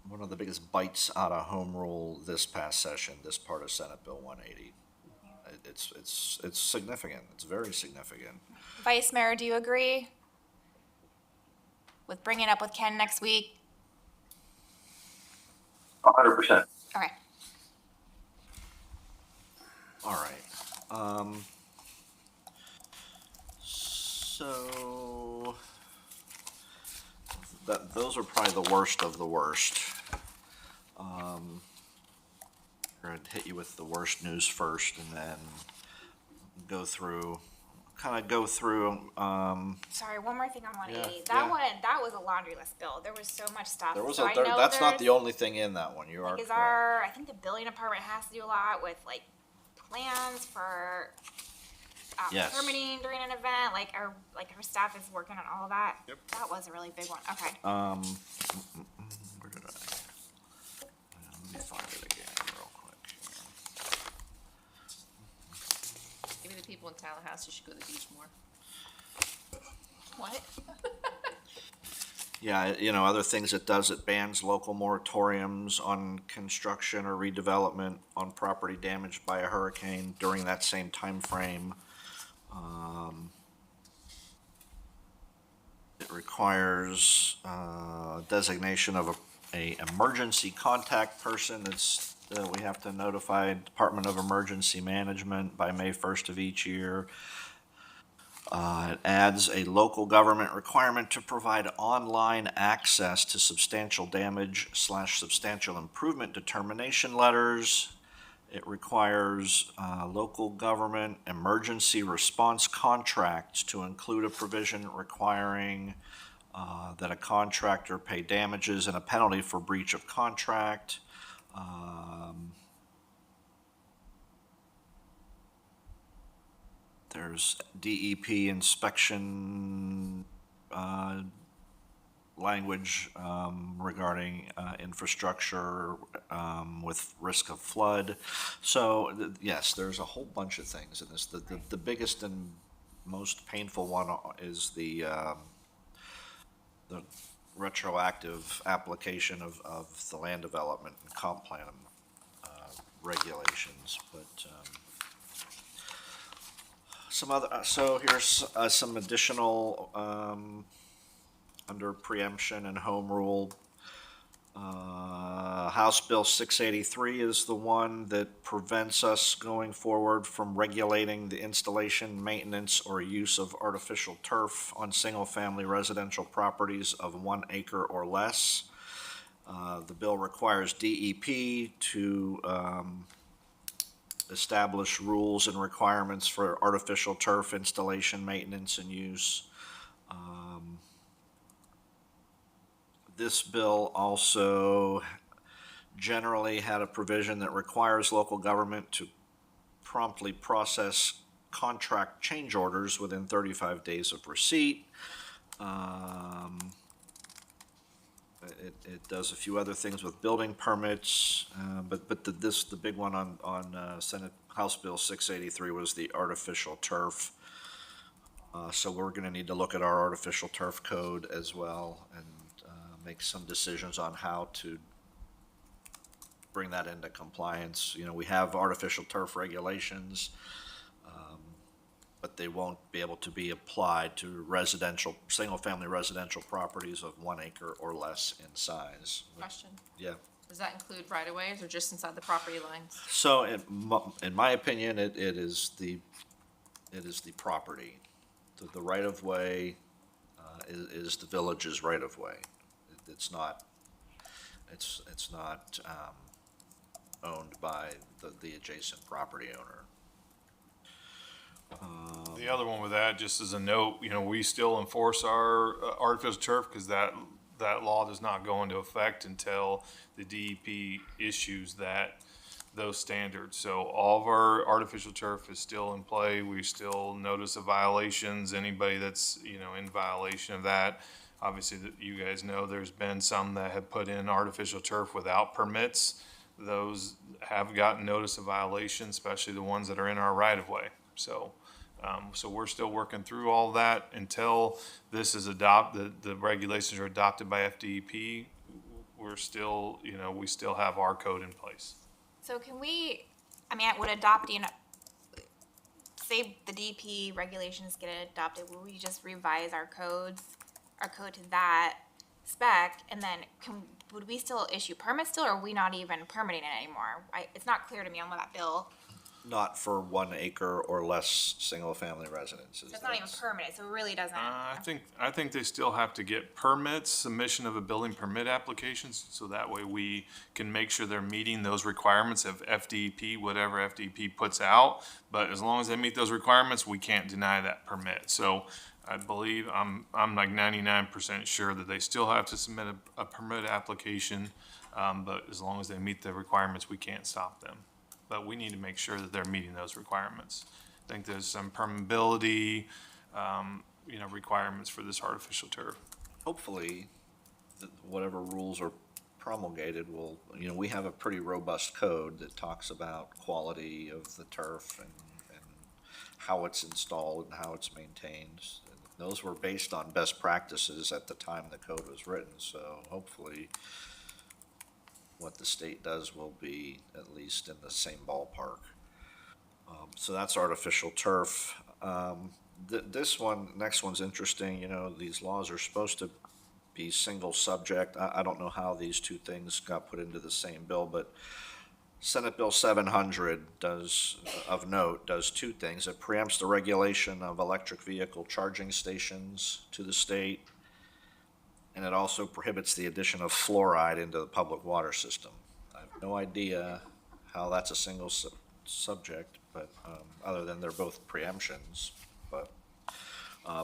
one of the biggest bites out of home rule this past session, this part of Senate Bill 180. It's significant. It's very significant. Vice Mayor, do you agree with bringing it up with Ken next week? 100%. Okay. All right. So those are probably the worst of the worst. We're gonna hit you with the worst news first, and then go through. Sorry, one more thing on 180. Yeah, That yeah. one, that was a laundry list bill. There was so much stuff. There was so that's not the only thing in that one. You are Like, is correct. I think the building department has to do a lot with like plans for Yes. permitting during an event. Like our staff is working on all of that. Yep. That was a really big one. Okay. Where did I? Let me find it again real quick. Maybe the people in Tallahassee should go to the beach more. What? Yeah, other things it does, it bans local moratoriums on construction or redevelopment on property damaged by a hurricane during that same time frame. It requires designation of a emergency contact person. We have to notify Department of Emergency Management by May 1st of each year. It adds a local government requirement to provide online access to substantial damage / substantial improvement determination letters. It requires local government emergency response contracts to include a provision requiring that a contractor pay damages and a penalty for breach of contract. There's DEP inspection language regarding infrastructure with risk of flood. So, yes, there's a whole bunch of things in this. The biggest and most painful one is the retroactive application of the land development and comp plan regulations, but so here's some additional under preemption and home rule. House Bill 683 is the one that prevents us going forward from regulating the installation, maintenance, or use of artificial turf on single-family residential properties of 1 acre or less. The bill requires DEP to establish rules and requirements for artificial turf installation, maintenance, and use. This bill also generally had a provision that requires local government to promptly process contract change orders within 35 days of receipt. It does a few other things with building permits, but the big one on House Bill 683 was the artificial turf. So we're going to need to look at our artificial turf code as well and make some decisions on how to bring that into compliance. We have artificial turf regulations, but they won't be able to be applied to single-family residential properties of 1 acre or less in size. Question. Yeah. Does that include right-of-ways or just inside the property lines? So in my opinion, it is the property. The right-of-way is the village's right-of-way. It's not owned by the adjacent property owner. The other one with that, just as a note, we still enforce our artificial turf because that law does not go into effect until the DEP issues that those standards. So all of our artificial turf is still in play. We still notice of violations, anybody that's, in violation of that. Obviously, you guys know there's been some that have put in artificial turf without permits. Those have gotten notice of violation, especially the ones that are in our right of way. So we're still working through all that until this is the regulations are adopted by FDEP. We're still, we still have our code in place. So can we, would adopting, say the DP regulations get adopted, will we just revise our code to that spec, and then would we still issue permits still, or are we not even permitting it anymore? It's not clear to me on that bill. Not for 1 acre or less single-family residences. So it's not even permitted, so it really doesn't. I think they still have to get permits, submission of a building permit applications, so that way we can make sure they're meeting those requirements of FDP, whatever FDP puts out. But as long as they meet those requirements, we can't deny that permit. So I believe, I'm like 99% sure that they still have to submit a permit application. But as long as they meet the requirements, we can't stop them. But we need to make sure that they're meeting those requirements. I think there's some permeability, requirements for this artificial turf. Hopefully, whatever rules are promulgated will, we have a pretty robust code that talks about quality of the turf and how it's installed and how it's maintained. And those were based on best practices at the time the code was written, so hopefully what the state does will be at least in the same ballpark. So that's artificial turf. Next one's interesting. These laws are supposed to be single subject. I don't know how these two things got put into the same bill, but Senate Bill 700 does two things. It preempts the regulation of electric vehicle charging stations to the state, and it also prohibits the addition of fluoride into the public water system. I have no idea how that's a single subject, but other than they're both preemptions, but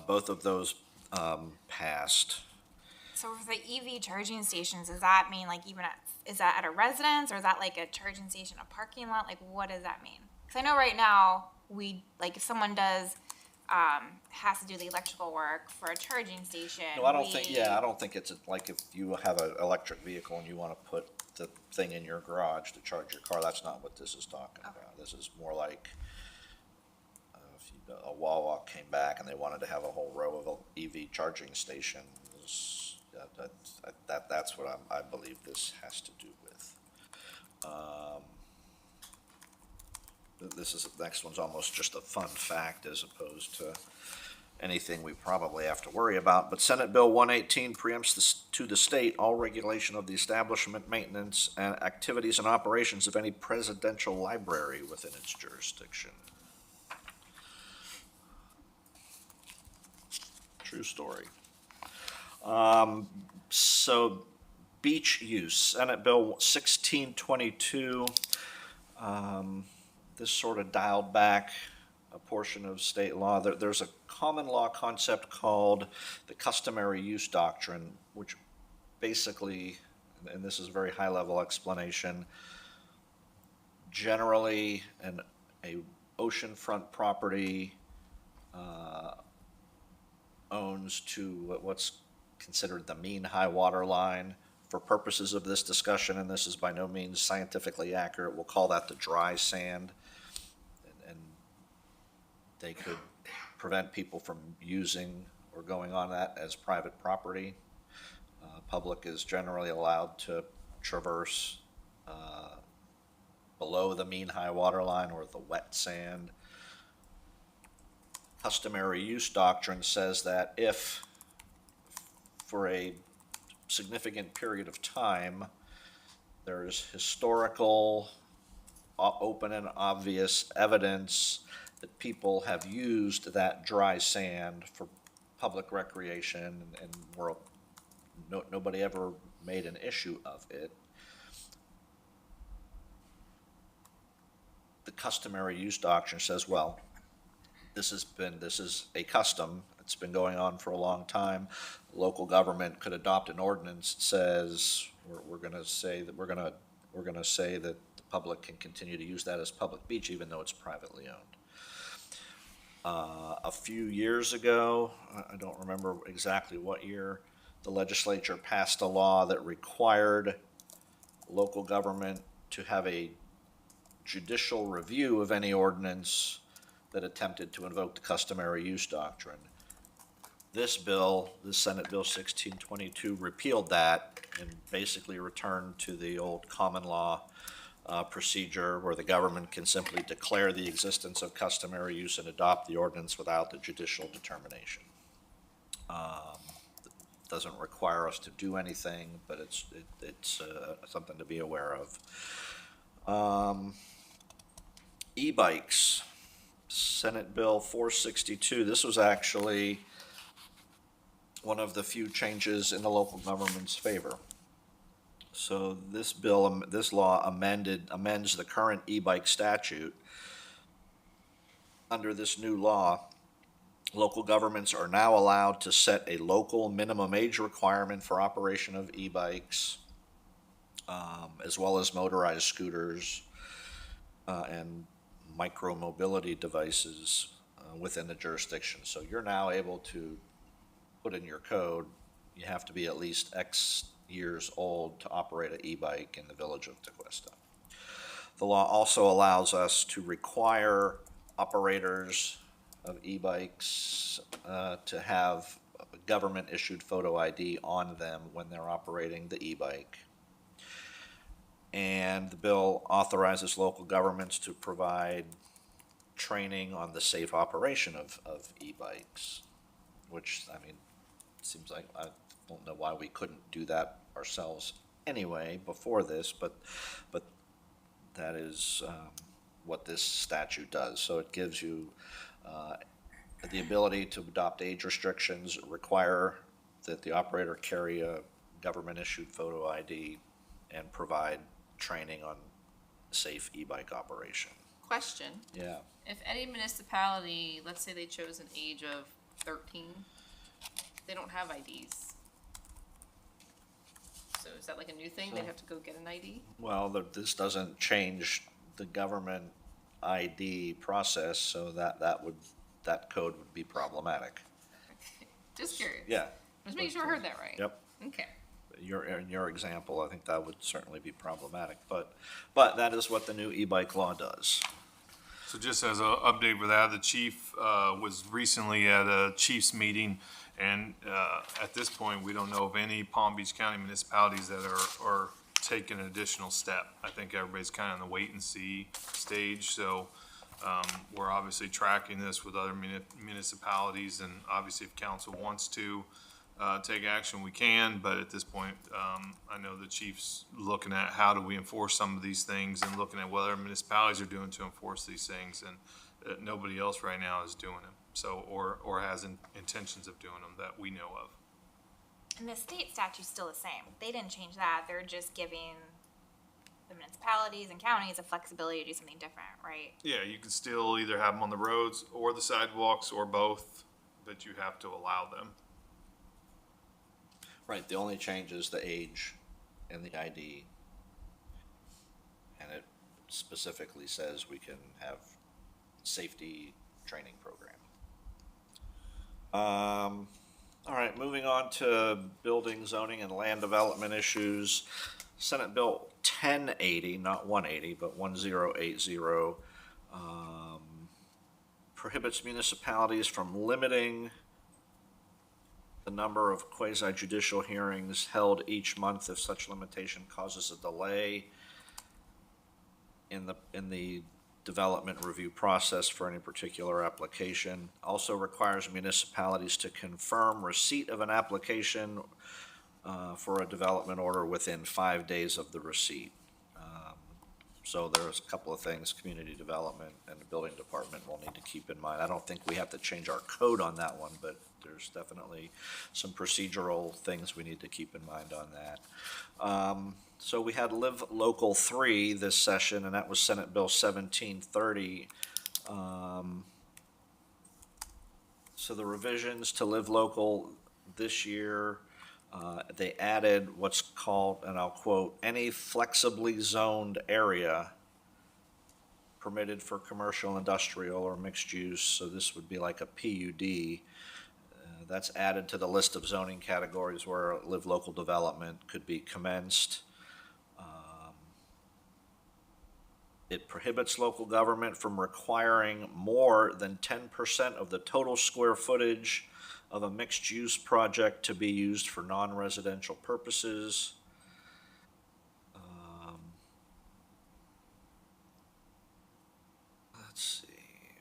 both of those passed. So for the EV charging stations, does that mean is that at a residence, or is that like a charging station, a parking lot? Like, what does that mean? Because I know right now, if someone has to do the electrical work for a charging station. No, I don't think it's like if you have an electric vehicle and you want to put the thing in your garage to charge your car, that's not what this is talking about. This is more like if a Wawa came back and they wanted to have a whole row of EV charging stations. That's what I believe this has to do with. The next one's almost just a fun fact as opposed to anything we probably have to worry about. But Senate Bill 118 preempts to the state all regulation of the establishment, maintenance, and activities and operations of any presidential library within its jurisdiction. True story. So beach use, Senate Bill 1622. This sort of dialed back a portion of state law. There's a common law concept called the customary use doctrine, which basically, and this is a very high-level explanation, generally a oceanfront property owns to what's considered the mean high water line. For purposes of this discussion, and this is by no means scientifically accurate, we'll call that the dry sand. And they could prevent people from using or going on that as private property. Public is generally allowed to traverse below the mean high water line or the wet sand. Customary use doctrine says that if for a significant period of time there's historical, open and obvious evidence that people have used that dry sand for public recreation and nobody ever made an issue of it, the customary use doctrine says, well, this is a custom. It's been going on for a long time. Local government could adopt an ordinance that says we're going to say that the public can continue to use that as public beach even though it's privately owned. A few years ago, I don't remember exactly what year, the legislature passed a law that required local government to have a judicial review of any ordinance that attempted to invoke the customary use doctrine. This bill, this Senate Bill 1622, repealed that and basically returned to the old common law procedure where the government can simply declare the existence of customary use and adopt the ordinance without the judicial determination. Doesn't require us to do anything, but it's something to be aware of. E-bikes, Senate Bill 462. This was actually one of the few changes in the local government's favor. So this bill, this law amends the current e-bike statute. Under this new law, local governments are now allowed to set a local minimum age requirement for operation of e-bikes, as well as motorized scooters and micro-mobility devices within the jurisdiction. So you're now able to put in your code, you have to be at least X years old to operate an e-bike in the village of Tequesta. The law also allows us to require operators of e-bikes to have a government-issued photo ID on them when they're operating the e-bike. And the bill authorizes local governments to provide training on the safe operation of e-bikes, which, I mean, seems like I don't know why we couldn't do that ourselves anyway before this, but that is what this statute does. So it gives you the ability to adopt age restrictions, require that the operator carry a government-issued photo ID, and provide training on safe e-bike operation. Question. Yeah. If any municipality, let's say they chose an age of 13, they don't have IDs. So is that like a new thing? They have to go get an ID? Well, this doesn't change the government ID process, so that code would be problematic. Just curious. Yeah. Just making sure I heard that right. Yep. Okay. In your example, I think that would certainly be problematic, but that is what the new e-bike law does. So just as an update with that, the chief was recently at a chief's meeting, and at this point, we don't know of any Palm Beach County municipalities that are taking an additional step. I think everybody's kind of in the wait and see stage, so we're obviously tracking this with other municipalities, and obviously if council wants to take action, we can, but at this point, I know the chief's looking at how do we enforce some of these things and looking at what other municipalities are doing to enforce these things, and nobody else right now is doing them, so, or has intentions of doing them that we know of. And the state statute's still the same. They didn't change that. They're just giving the municipalities and counties a flexibility to do something different, right? Yeah, you can still either have them on the roads or the sidewalks or both, but you have to allow them. Right, the only change is the age and the ID. And it specifically says we can have safety training program. All right, moving on to building, zoning, and land development issues. Senate Bill 1080, not 180, but 1080, prohibits municipalities from limiting the number of quasi-judicial hearings held each month if such limitation causes a delay in the development review process for any particular application. Also requires municipalities to confirm receipt of an application for a development order within 5 days of the receipt. So there's a couple of things community development and the building department will need to keep in mind. I don't think we have to change our code on that one, but there's definitely some procedural things we need to keep in mind on that. So we had Live Local 3 this session, and that was Senate Bill 1730. So the revisions to Live Local this year They added what's called, and I'll quote, "any flexibly zoned area permitted for commercial, industrial, or mixed use." So this would be like a PUD. That's added to the list of zoning categories where live local development could be commenced. It prohibits local government from requiring more than 10% of the total square footage of a mixed-use project to be used for non-residential purposes. Let's see.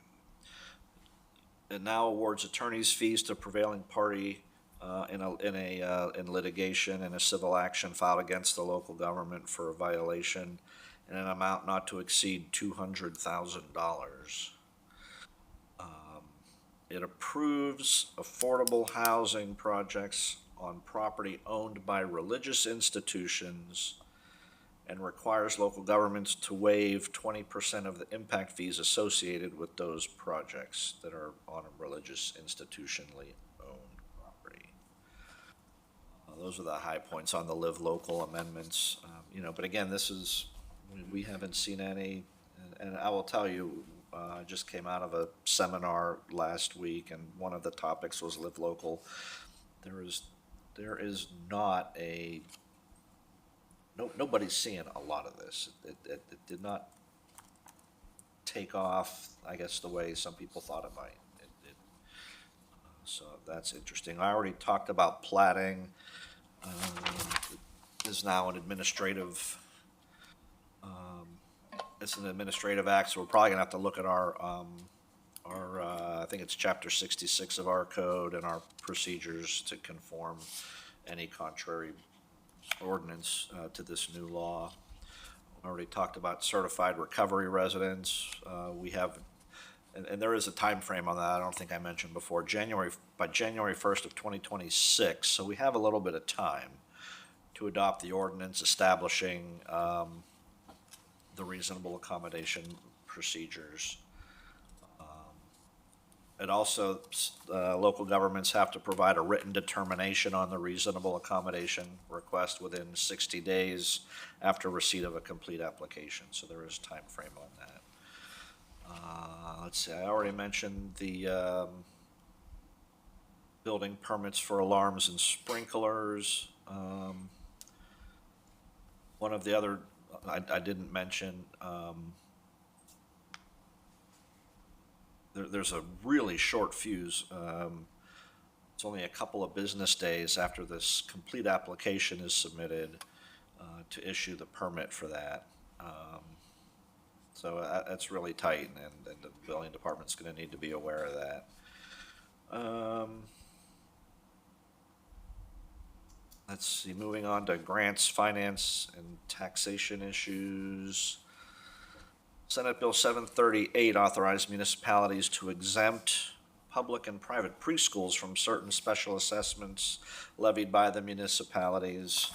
It now awards attorney's fees to prevailing party in litigation in a civil action filed against the local government for a violation in an amount not to exceed $200,000. It approves affordable housing projects on property owned by religious institutions and requires local governments to waive 20% of the impact fees associated with those projects that are on a religious institutionally owned property. Those are the high points on the Live Local amendments. But again, we haven't seen any, and I will tell you, I just came out of a seminar last week, and one of the topics was Live Local. There is not nobody's seeing a lot of this. It did not take off, I guess, the way some people thought it might. So that's interesting. I already talked about platting. Is now an administrative. It's an administrative act, so we're probably gonna have to look at our I think it's chapter 66 of our code and our procedures to conform any contrary ordinance to this new law. I already talked about certified recovery residents. We have, and there is a time frame on that. I don't think I mentioned before. By January 1st of 2026. So we have a little bit of time to adopt the ordinance establishing the reasonable accommodation procedures. It also, local governments have to provide a written determination on the reasonable accommodation request within 60 days after receipt of a complete application. So there is time frame on that. Let's see, I already mentioned the building permits for alarms and sprinklers. One of the other I didn't mention, there's a really short fuse. It's only a couple of business days after this complete application is submitted to issue the permit for that. So that's really tight, and the building department's going to need to be aware of that. Let's see, moving on to grants, finance, and taxation issues. Senate Bill 738 authorized municipalities to exempt public and private preschools from certain special assessments levied by the municipalities.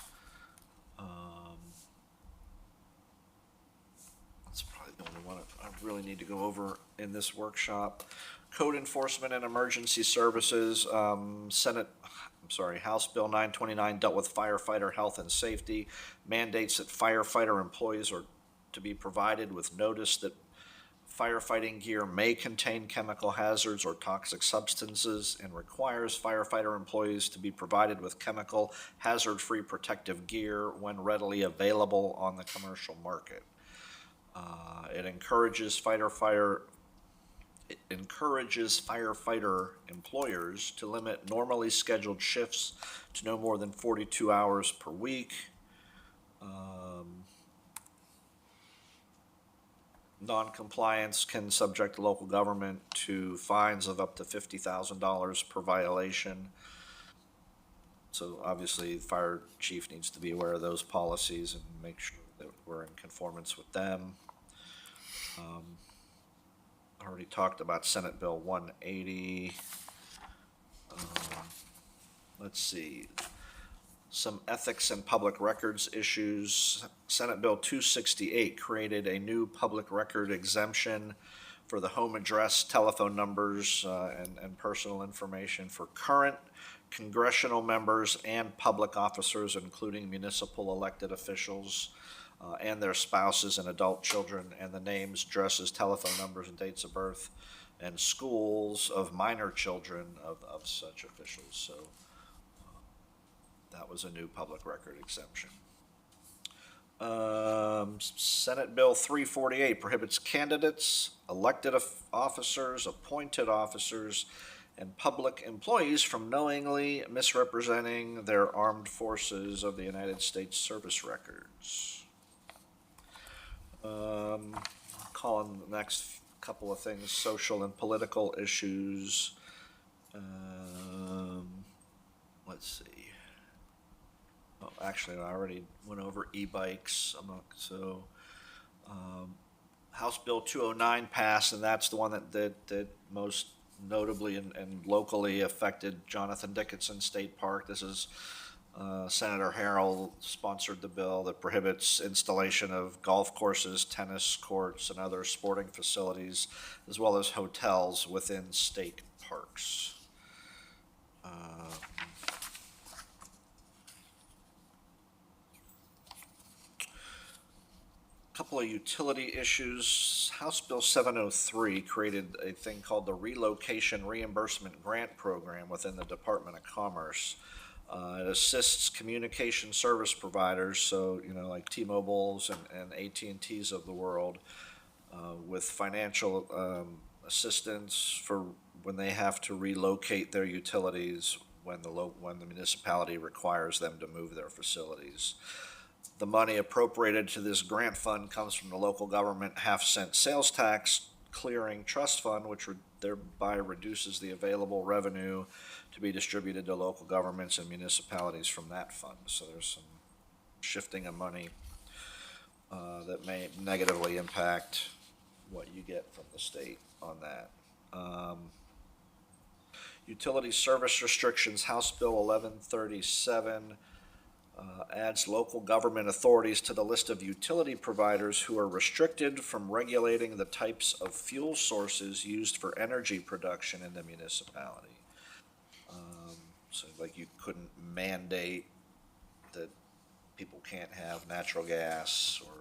That's probably the only one I really need to go over in this workshop. Code enforcement and emergency services, House Bill 929 dealt with firefighter health and safety, mandates that firefighter employees are to be provided with notice that firefighting gear may contain chemical hazards or toxic substances, and requires firefighter employees to be provided with chemical hazard-free protective gear when readily available on the commercial market. It encourages firefighter employers to limit normally scheduled shifts to no more than 42 hours per week. Non-compliance can subject the local government to fines of up to $50,000 per violation. So obviously, the fire chief needs to be aware of those policies and make sure that we're in conformance with them. I already talked about Senate Bill 180. Let's see. Some ethics and public records issues. Senate Bill 268 created a new public record exemption for the home address, telephone numbers, and personal information for current, congressional members and public officers, including municipal elected officials, and their spouses and adult children, and the names, addresses, telephone numbers, and dates of birth, and schools of minor children of such officials. So that was a new public record exemption. Senate Bill 348 prohibits candidates, elected officers, appointed officers, and public employees from knowingly misrepresenting their armed forces of the United States service records. Calling the next couple of things social and political issues. Let's see. Oh, actually, I already went over e-bikes. House Bill 209 passed, and that's the one that most notably and locally affected Jonathan Dickinson State Park. This is Senator Harrell sponsored the bill that prohibits installation of golf courses, tennis courts, and other sporting facilities, as well as hotels within state parks. Couple of utility issues. House Bill 703 created a thing called the Relocation Reimbursement Grant Program within the Department of Commerce. It assists communication service providers, so like T-Mobile's and AT&T's of the world, with financial assistance for when they have to relocate their utilities when the municipality requires them to move their facilities. The money appropriated to this grant fund comes from the local government half-cent sales tax clearing trust fund, which thereby reduces the available revenue to be distributed to local governments and municipalities from that fund. So there's some shifting of money that may negatively impact what you get from the state on that. Utility service restrictions, House Bill 1137 adds local government authorities to the list of utility providers who are restricted from regulating the types of fuel sources used for energy production in the municipality. So like you couldn't mandate that people can't have natural gas or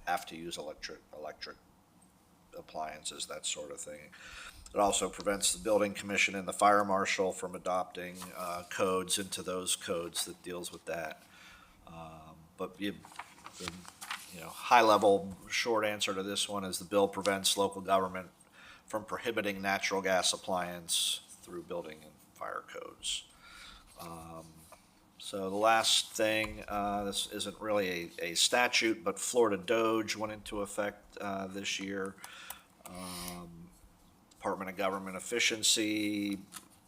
have to use electric appliances, that sort of thing. It also prevents the building commission and the fire marshal from adopting codes into those codes that deals with that. But the high level short answer to this one is the bill prevents local government from prohibiting natural gas appliance through building and fire codes. So the last thing, this isn't really a statute, but Florida DOGE went into effect this year. Department of Government Efficiency,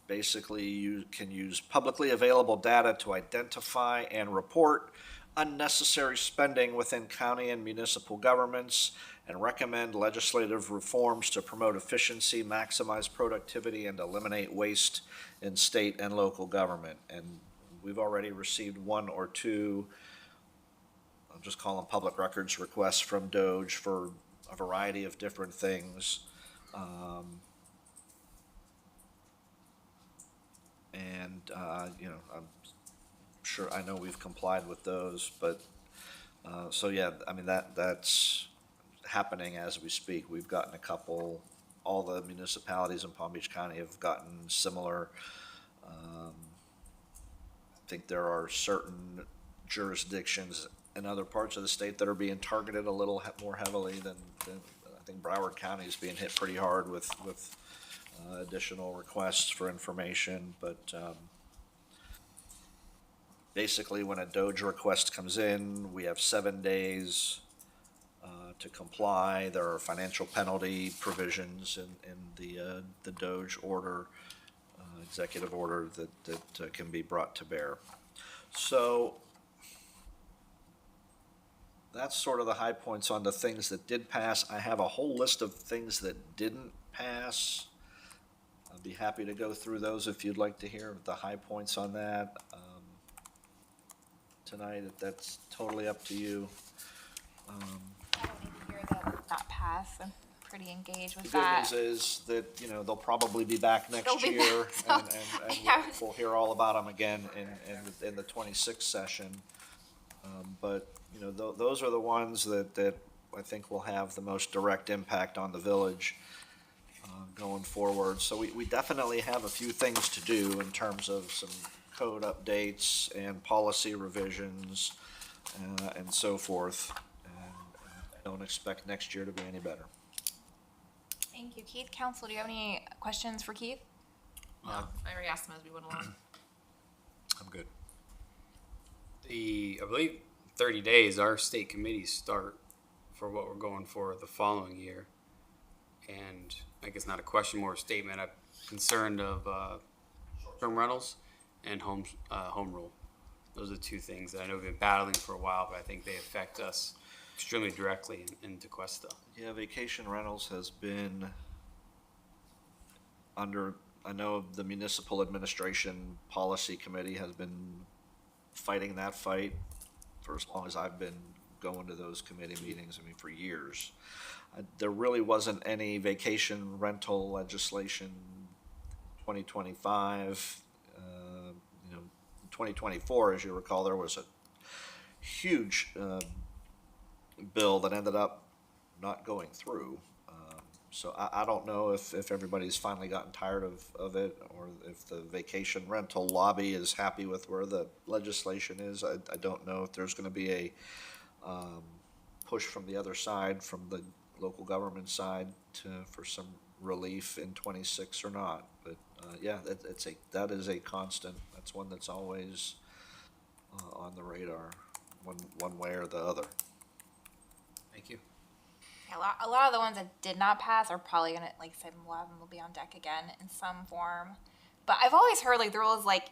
basically you can use publicly available data to identify and report unnecessary spending within county and municipal governments and recommend legislative reforms to promote efficiency, maximize productivity, and eliminate waste in state and local government. And we've already received one or two, I'll just call them public records requests from DOGE for a variety of different things. I'm sure, I know we've complied with those, but, so yeah, I mean, that's happening as we speak. We've gotten a couple, all the municipalities in Palm Beach County have gotten similar. I think there are certain jurisdictions in other parts of the state that are being targeted a little more heavily than I think Broward County is being hit pretty hard with additional requests for information, but basically when a DOGE request comes in, we have 7 days to comply. There are financial penalty provisions in the DOGE order, executive order that can be brought to bear. So that's sort of the high points on the things that did pass. I have a whole list of things that didn't pass. I'd be happy to go through those if you'd like to hear the high points on that. Tonight, that's totally up to you. I don't need to hear that not pass. I'm pretty engaged with The good that. news is that, you know, they'll probably be back They'll next be year, back, and, so- and Yeah, we'll hear all about them again in the 26th session. But, you know, those are the ones that I think will have the most direct impact on the village going forward. So we definitely have a few things to do in terms of some code updates and policy revisions and so forth. And I don't expect next year to be any better. Thank you, Keith. Council, do you have any questions for Keith? No, I already asked them as we went along. I'm good. I believe 30 days, our state committees start for what we're going for the following year. And I guess not a question, more a statement. I'm concerned of short-term rentals and home rule. Those are the two things that I know we've been battling for a while, but I think they affect us extremely directly in DeQuesta. Yeah, vacation rentals has been under, I know the Municipal Administration Policy Committee has been fighting that fight for as long as I've been going to those committee meetings, I mean, for years. There really wasn't any vacation rental legislation 2025. 2024, as you recall, there was a huge bill that ended up not going through. So I don't know if everybody's finally gotten tired of it, or if the vacation rental lobby is happy with where the legislation is. I don't know if there's going to be a push from the other side, from the local government side, for some relief in 26 or not. But yeah, that is a constant. That's one that's always on the radar, one way or the other. Thank you. A lot of the ones that did not pass are probably gonna, like I said, a lot of them will be on deck again in some form. But I've always heard like the rule is like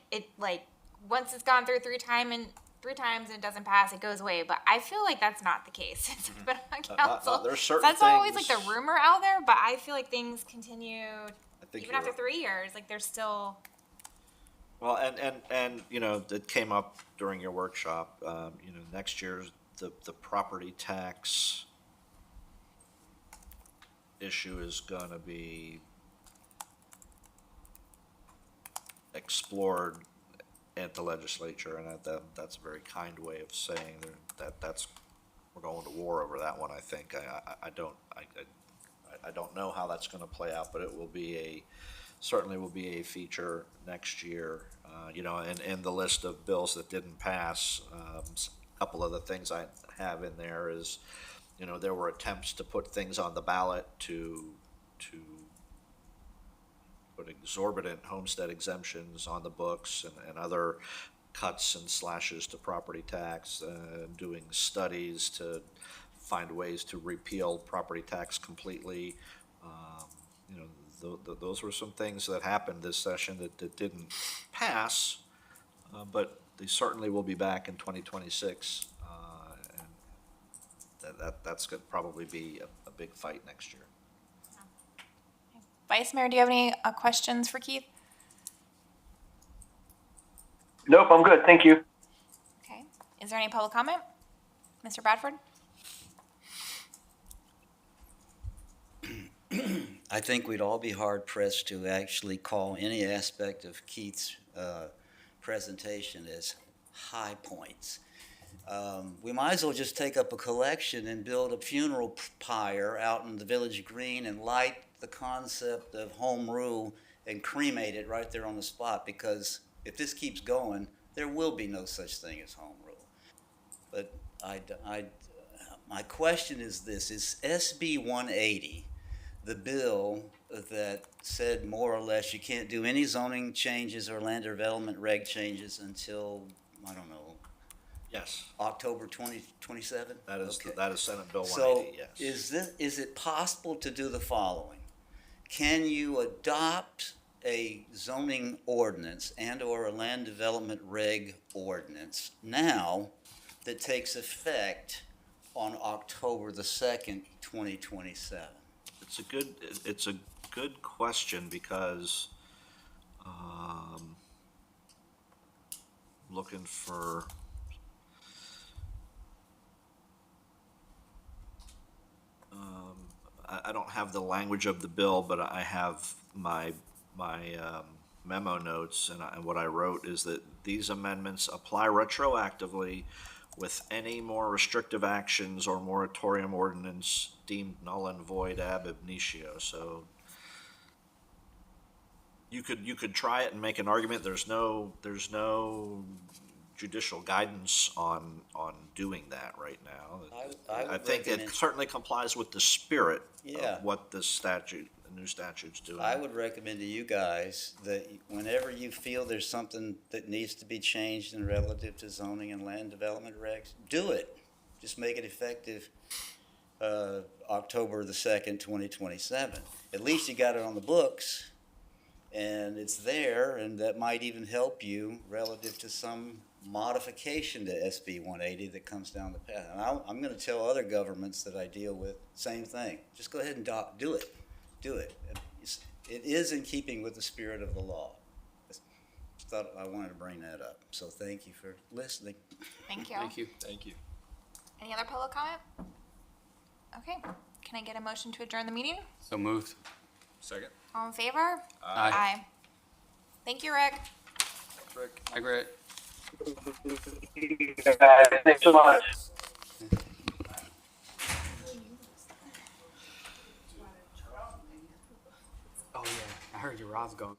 once it's gone through three times and it doesn't pass, it goes away. But I feel like that's not the case since I've been on council. There's certain That's always like things- the rumor out there, but I feel like things continue think even you're after right. 3 years. Like there's still. Well, and you know, it came up during your workshop. You know, next year's the property tax issue is going to be explored at the legislature, and that's a very kind way of saying that's we're going to war over that one. I think I don't know how that's going to play out, but it will be certainly will be a feature next year. You know, and the list of bills that didn't pass, a couple of the things I have in there is, you know, there were attempts to put things on the ballot to put exorbitant homestead exemptions on the books and other cuts and slashes to property tax, doing studies to find ways to repeal property tax completely. You know, those were some things that happened this session that didn't pass, but they certainly will be back in 2026. And that's going to probably be a big fight next year. Vice Mayor, do you have any questions for Keith? Nope, I'm good. Thank you. Okay. Is there any public comment? Mr. Bradford? I think we'd all be hard pressed to actually call any aspect of Keith's presentation as high points. We might as well just take up a collection and build a funeral pyre out in the village green and light the concept of home rule and cremate it right there on the spot, because if this keeps going, there will be no such thing as home rule. But my question is this: is SB 180 the bill that said more or less you can't do any zoning changes or land development reg changes until, I don't know, Yes, October 2027? that is Okay. that is Senate Bill So 180. Yes. is it possible to do the following? Can you adopt a zoning ordinance and or a land development reg ordinance now that takes effect on October the 2nd, 2027? It's a good question, because looking for I don't have have the language of the bill, but I have my memo notes, and what I wrote is that these amendments apply retroactively with any more restrictive actions or moratorium ordinance deemed null and void ab initio. So you could try it and make an argument. There's no judicial guidance on doing that right now. I would think it recommend- certainly complies with the spirit Yeah. of what the new statute's doing. I would recommend to you guys that whenever you feel there's something that needs to be changed in relative to zoning and land development regs, do it. Just make it effective October the 2nd, 2027. At least you got it on the books, and it's there, and that might even help you relative to some modification to SB 180 that comes down the path. And I'm going to tell other governments that I deal with, same thing. Just go ahead and do it. Do it. It is in keeping with the spirit of the law. Just thought I wanted to bring that up. So thank you for listening. Thank you. Thank you. Thank you. Any other public comment? Okay, can I get a motion to adjourn the meeting? So moved. Second? All in favor? Aye. Thank you, Rick. Rick? Hi, Grit. Thanks so much. Oh, yeah. I heard your rod's going.